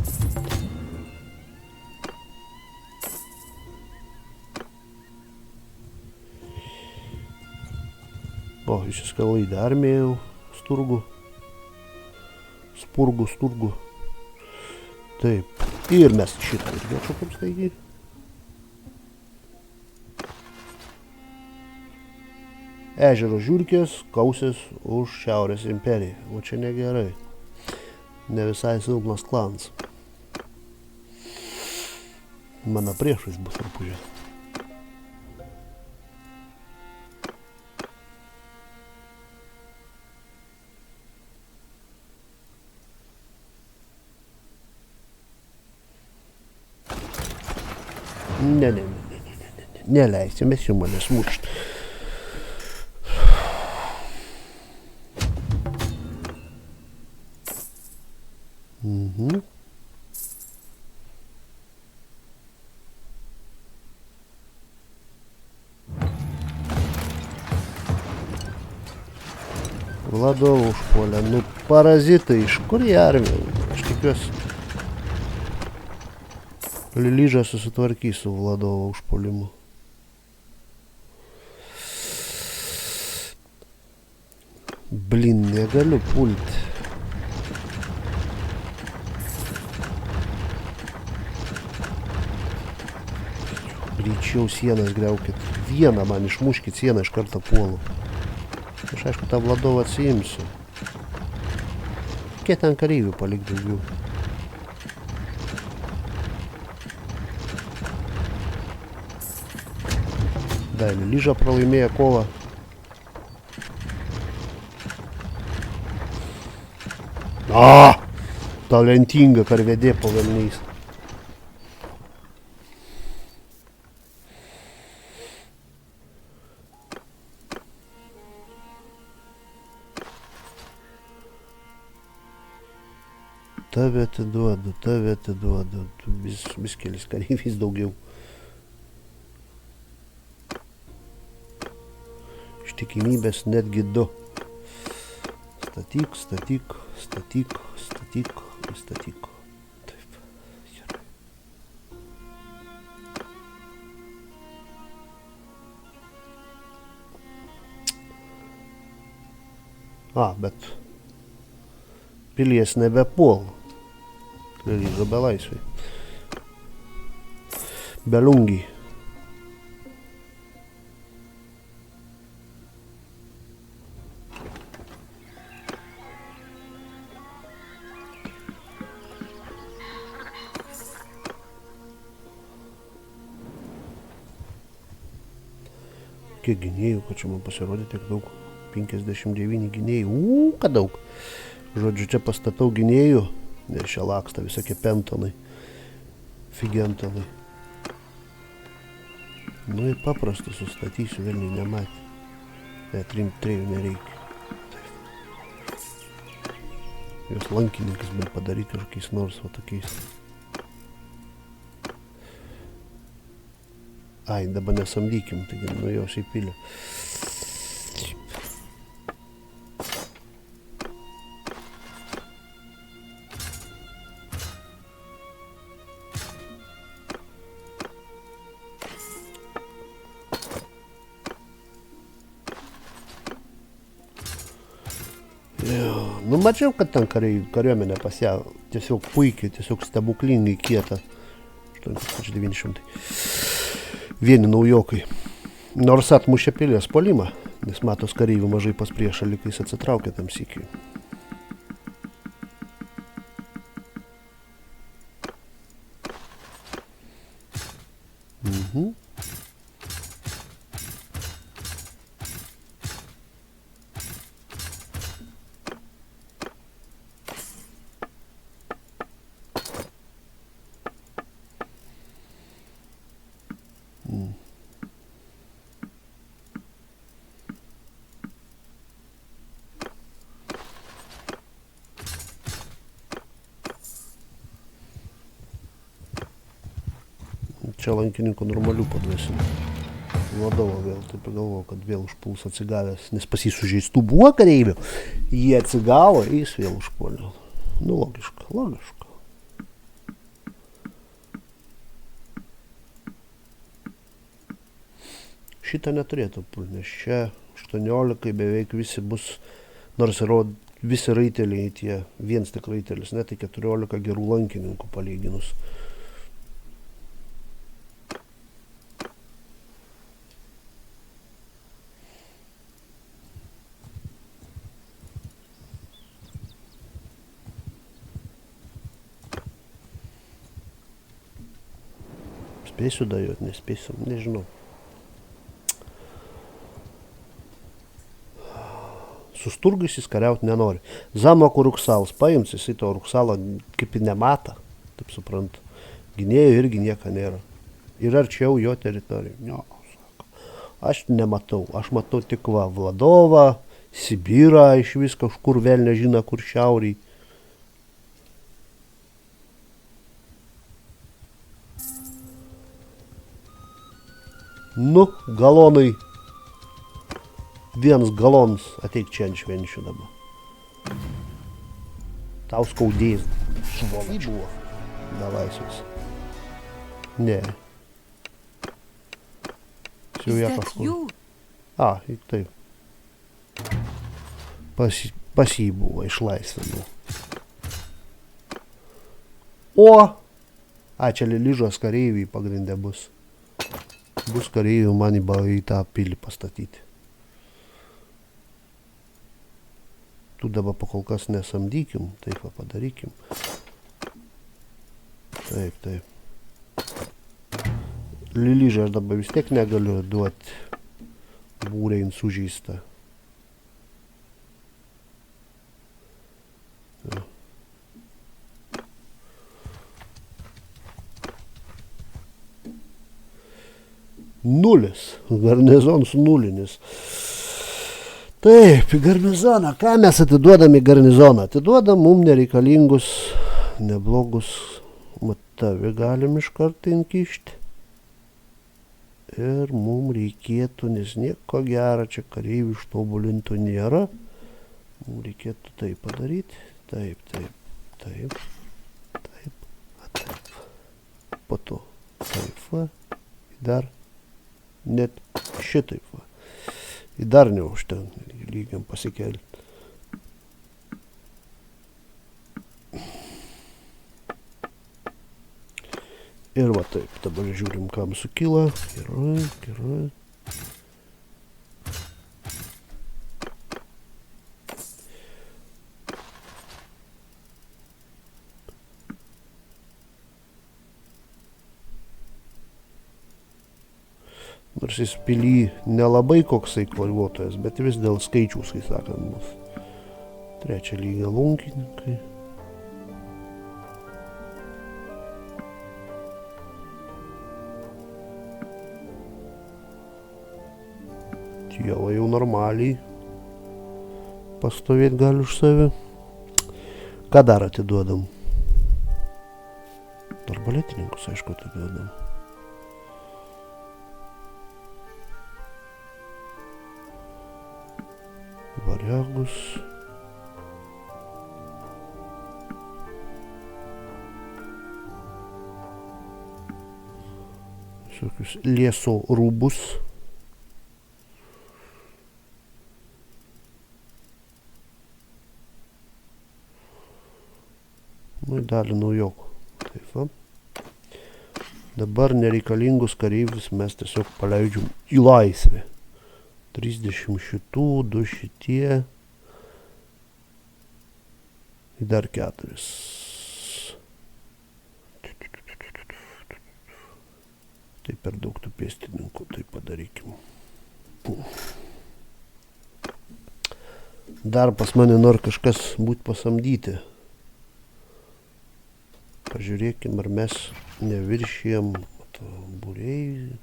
O, išsiskalaidė armiją jau, sturgų. Spurgų. Taip. Ir mes šitą irgi atšokom staigiai. Ežero žiurkės kausės už Šiaurės imperiją. O čia negerai. Ne visai silpnas klans. Mano priešais bus truputį. Ne. Neleisim, mes jų manęs mušt. Vladovą užpuolė. Nu, parazitai, iš kur jie armija? Aš tikiuosi. Lilyža susitvarkys su Vladovo užpuolimu. Blin, negaliu pulti. Greičiau sienas griaukit. Vieną man išmuškit sieną, iš karto puolu. Aš aišku tą Vladovą atsiimsiu. Kiek ten kareivių palik daugiau? Lilyža pralaimėjo kovą. Talentinga karvedė po velniais. Tave atiduodu. Vis kelis kareiviais daugiau. Tikimybės netgi 2. Statyk. Taip. Gerai. Bet pilies nebepuol. Lilyža belaisviai. Belungiai. Kiek gynėjų, kad čia man pasirodė tiek daug. 59 gynėjų. Kad daug. Žodžiu, čia pastatau gynėjų. Ir čia laksta visokie pentonai. Figentonai. Nu ir paprastai sustatysiu, velniai nematė. 3 nereikia. Taip. Jos lankininkas man padaryti kažkokiais nors va tokiais. Dabar nesamdykim, taigi nuo jos į pilį. Nu, mačiau, kad ten kariuomenė pas ją tiesiog puikiai, tiesiog stebuklingai kieta. 8900. Vieni naujokai. Nors atmušė pilies puolimą, nes matos kareivių mažai pas priešą likais atsitraukė tam sykiui. Čia lankininkų normalių padvesino. Vadovo vėl, taip pagalvojau, kad vėl užpuls atsigavęs, nes pas jį sužeistų buvo kareivių. Jie atsigavo ir jis vėl užpuolė. Nu, logiška, logiška. Šitą neturėtų pult, nes čia 18 beveik visi bus, nors ir visi raiteliai tie, viens tik raitelis, ne, tai 14 gerų lankininkų palyginus. Spėsiu dajot, nespėsiu, nežinau. Su sturgais jis kariaut nenori. Zamoko Ruksals paims, jisai to Ruksalo kaip ir nemata, taip suprantu. Gynėjų irgi nieka nėra. Ir arčiau jo teritorijų. Jo, sako. Aš nematau, aš matau tik Vladovą, Sibirą iš vis kažkur vėl nežina, kur šiauriai. Nu, galonai. Vienas galons ateik čia ant švenčių dabar. Tau skaudės. Svolačiai buvo. Nelaisvės. Ne. Jau ją kažkur. A, taip. Pas jį buvo, išlaisvinau. O! A, čia Lilyžos kareiviai pagrindė bus. Bus kareivių man į tą pilį pastatyti. Tu dabar pakol kas nesamdykim, taip va padarykim. Taip, taip. Lilyžą aš dabar vis tiek negaliu duoti būrein sužeistą. Ja. Nulis. Garnizons nulinis. Taip, į garnizoną. Ką mes atiduodam į garnizoną? Atiduodam mum nereikalingus, neblogus matavį galim iš karto inkišti. Ir mum reikėtų, nes nieko gero čia kareivių ištobulintų nėra. Mum reikėtų taip padaryti. Taip, taip, taip, taip, taip. Po to taip, va. Dar net šitaip, va. Į dar neužtenka, lygiam pasikelti. Ir va taip, dabar žiūrim, kam sukyla. Gerai, gerai. Nors jis pily nelabai koksai kovotojas, bet vis dėl skaičiaus, kai sakant, bus. 3 lygio lunkininkai. Jau normaliai pastovėti gali už save. Ką dar atiduodam? Arbaletininkus, aišku, atiduodam. Variagus. Visokius lieso rūbus. Nu, į dalį naujokų. Taip, va. Dabar nereikalingus kareivius mes tiesiog paleidžiam į laisvę. 30 šitų, 2 šitie. Ir dar 4. Tai per daug tų pėstininkų, tai padarykim. Dar pas mane nori kažkas būti pasamdyti. Pažiūrėkim, ar mes neviršijam būriai.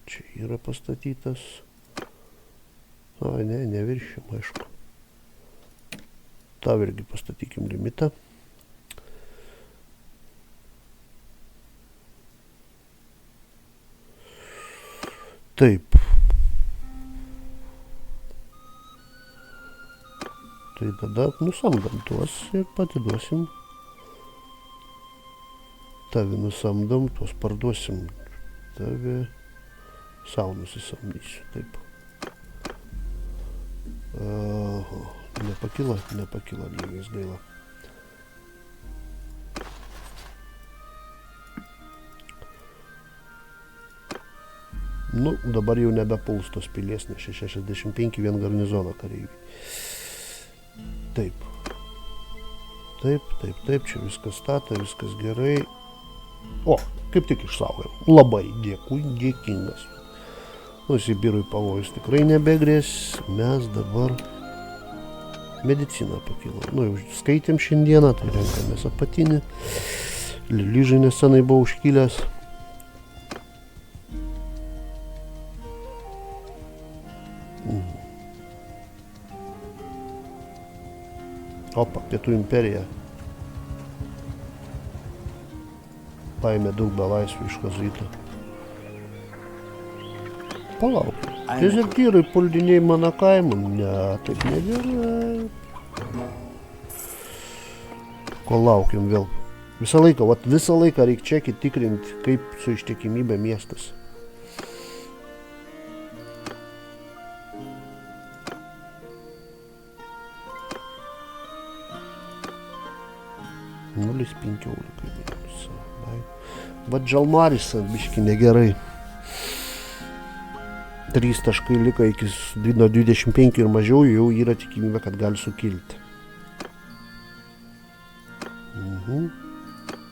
Čia yra pastatytas. Ai, ne, neviršijam, aišku. Tau irgi pastatykim limitą. Taip. Tai tada nusamdom tuos ir patiduosim. Tavį nusamdom, tuos parduosim. Tavį savo nusisamdysiu. Taip. Nepakilo lygis, gaila. Nu, dabar jau nebepuls tos pilies, nes 65 vien garnizono kareiviai. Taip. Taip, čia viskas stata, viskas gerai. O, kaip tik išsaugojom. Labai dėkingas. Nu, Sibirui pavojus tikrai nebegrės. Mes dabar mediciną pakilom. Nu, jau skaitėm šiandieną, tai renkamės apatinį. Lyžai nesenai buvo užkilęs. Opa, Pietų imperija. Paėmė daug belaisvių iš Kazaito. Palauk. Dezertyrai puldiniai mano kaimą. Ne, taip negerai. Kol laukiam vėl. Visą laiką reikia čekį tikrinti, kaip su ištikimybė miestas. Nulis 15. Bet Žalmaris biški negerai. 3 taškai liko iki 25 ir mažiau, jau yra tikimybė, kad gali sukilti.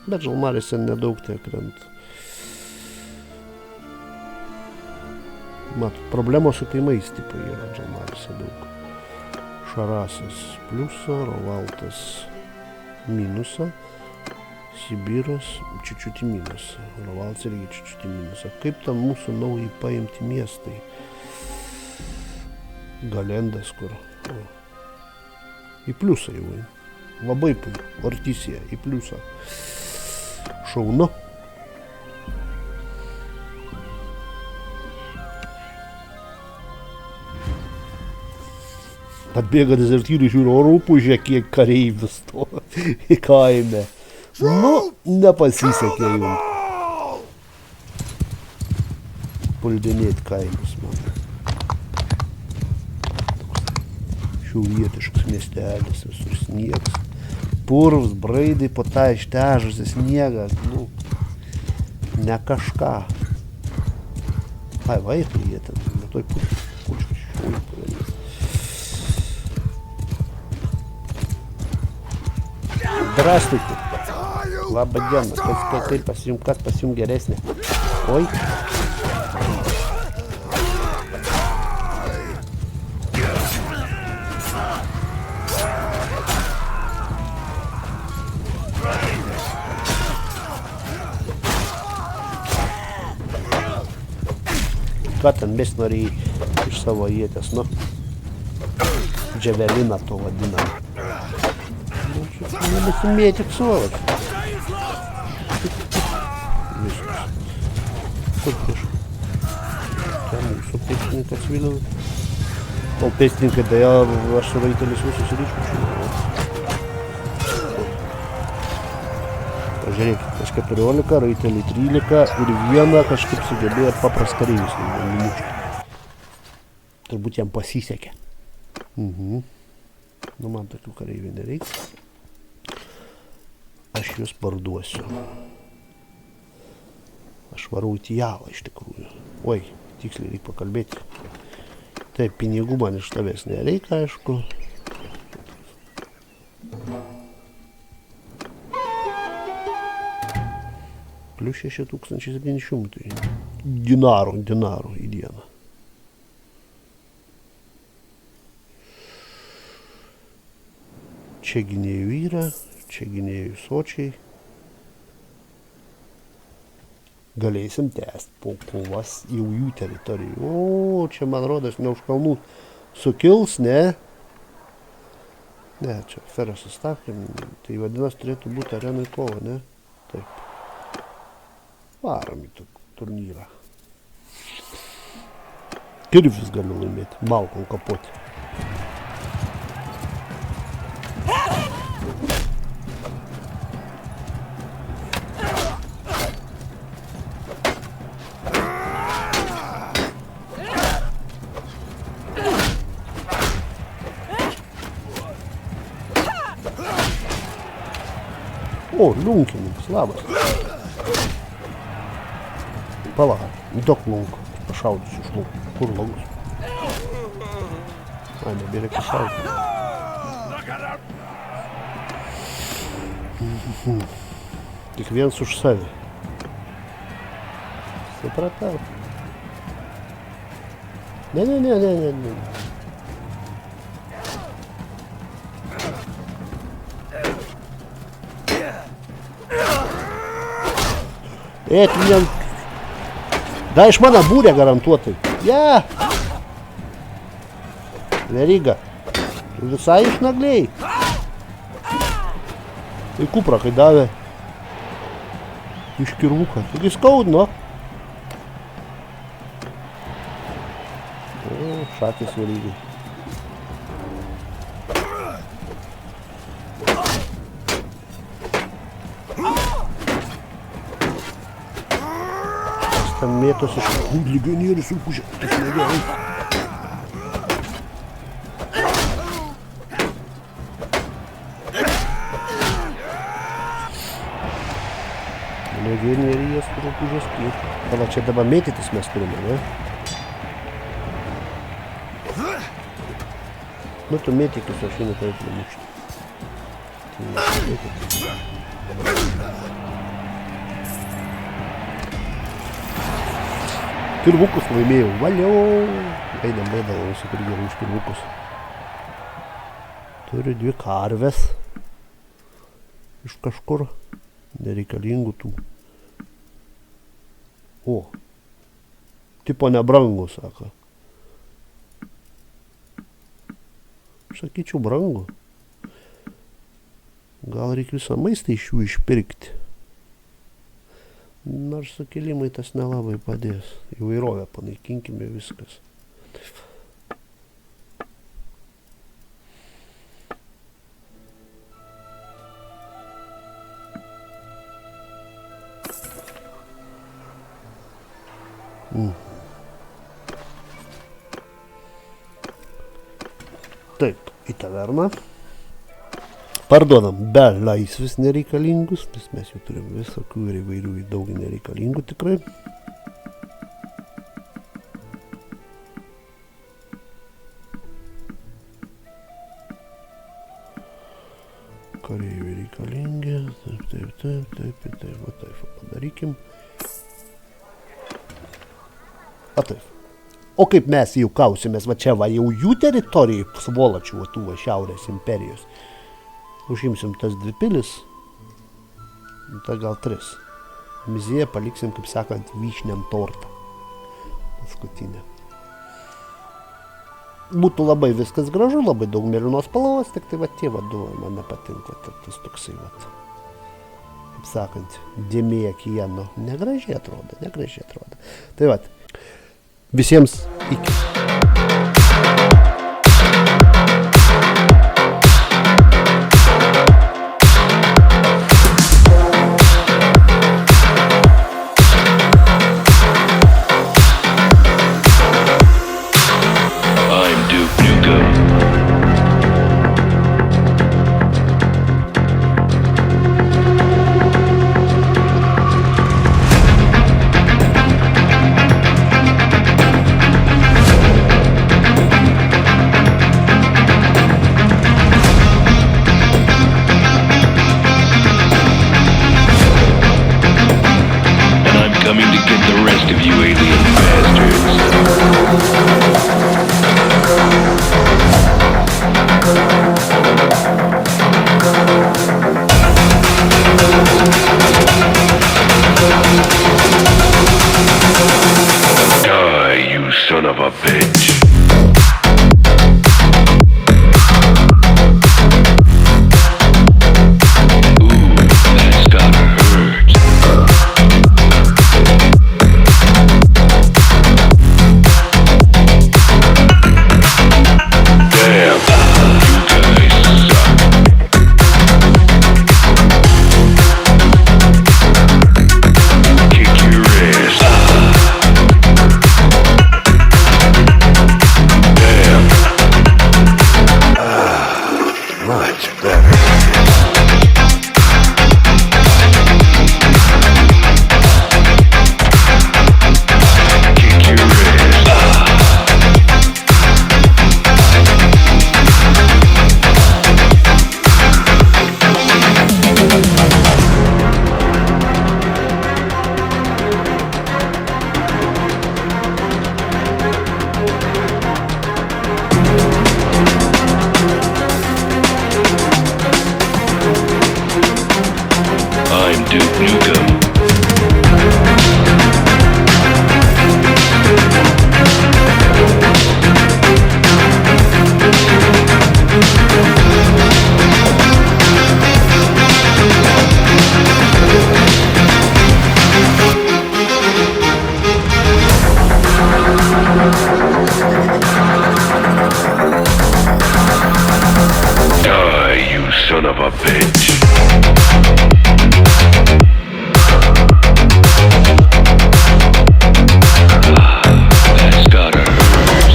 Bet Žalmaris nedaug tai krenta. Matot, problemos su kaimais tipai yra Žalmaris daug. Šarasas pliusą, Rovaltas minusą, Sibiras čiučiutį minusą, Rovaltas irgi čiučiutį minusą. Kaip tam mūsų naujai paimti miestai? Galendas, kur į pliusą jau. Labai puiku. Ortisija į pliusą. Šaunu. Atbėga dezertyrių žiūro rūpužė, kiek kareivis to į kaime. Nu, nepasisekė jums. Puldinėti kaimus, man. Šiaulietiškas miestelis, visur sniegas. Purvs, braidai po tą ištežusi sniegas, nu, ne kažką. Ai, vaikai jie ten, netoj pučkių šiaulių padarys. Здравствуйте. Labą dieną. Kas pasijum geresnė? Oi. Ką ten mes norėjai iš savo ietės, nu? Dževeliną to vadinam. Nebesimėtik suolas. Viskas. Kur prieš? Ten mūsų pėstininkas Vilnius. O pėstininkai, tai aš raitelis visus ryškučiu. Pažiūrėkit, aš 14, raitelį 13 ir vieną kažkaip sugebėjo papras kareivis numušti. Turbūt jam pasisekė. Nu, man tokių kareivių nereiks. Aš jūs parduosiu. Aš varau į Tijalą iš tikrųjų. Oi, tiksliai reikia pakalbėti. Taip, pinigų man iš tavęs nereikia, aišku. Plius 6700 dinarų į dieną. Čia gynėjų yra, čia gynėjų sočiai. Galėsim tęsti po kovas jau jų teritorijų. O, čia man rodos ne už kalnų sukils, ne? Ne, čia ferą sustakėm. Tai vadinas turėtų būti arenai kova, ne? Taip. Varom į turnyrą. Kirvis galiu laimėti, malkom kapoti. O, liunkininkas, labas. Pala, duok lunko, pašaudysiu iš lunko. Kur lunkus? Ai, nebėra pašaudyti. Tik viens už savį. Supratau. Ne. Tu ne... Da iš mano būrė garantuotai. Ja. Veryga. Tu visai išnagliai. Tai kuprą, kai davė iš kirvuką. Taigi skaudino. O, šakės verygai. Ten mėtos iš legionierių supužė. Tas negerai. Legionieriai jas supužės kiek. Pala, čia dabar mėtytis mes turime, ne? Nu, tu mėtykis, aš šiandien turėtų mušti. Tai mėtykis. Kirvukus laimėjau, valiau. Eidam baidalą, nusipirkti gerų už kirvukus. Turiu 2 karves. Iš kažkur. Nereikalingų tų. O. Tipo nebrangų, sako. Sakyčiau, brangų. Gal reikia visą maistą iš jų išpirkti. Nors sukilimai tas nelabai padės. Įvairovę panaikinkime viskas. Taip, į taverną. Parduodam be laisvės nereikalingus, nes mes jau turim visokių ir įvairių daug nereikalingų tikrai. Kareiviai reikalingi, taip, padarykim. Taip. O kaip mes jau kausimės, va čia va jau jų teritorijai svolačių, va tų va šiaurės imperijos. Užimsim tas 2 pilis, tai gal 3. Mizėje paliksim, kaip sakant, vyšniam tortą. Paskutinę. Būtų labai viskas gražu, labai daug mėlynos spalvos, tik tai va tie vadu man nepatinka. Tas toksai va, kaip sakant, dėmė akyje, negražiai atrodo. Tai va, visiems iki. of you alien bastards. Die, you son of a bitch. Ooh, that's gotta hurt. Damn, you guys suck. Kick your ass. Damn. Much better. Kick your ass. I'm Duke Nukem. Die, you son of a bitch. That's gotta hurt.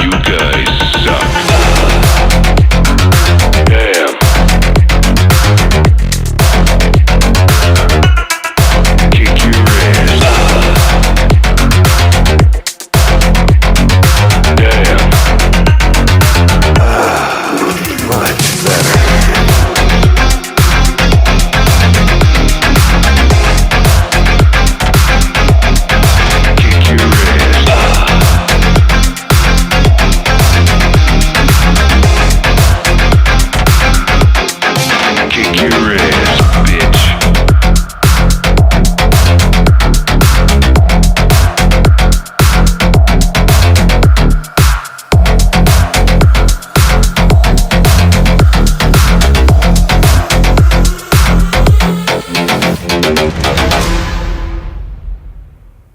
You guys suck. Damn. Kick your ass. Damn. Much better. Kick your ass. Kick your ass.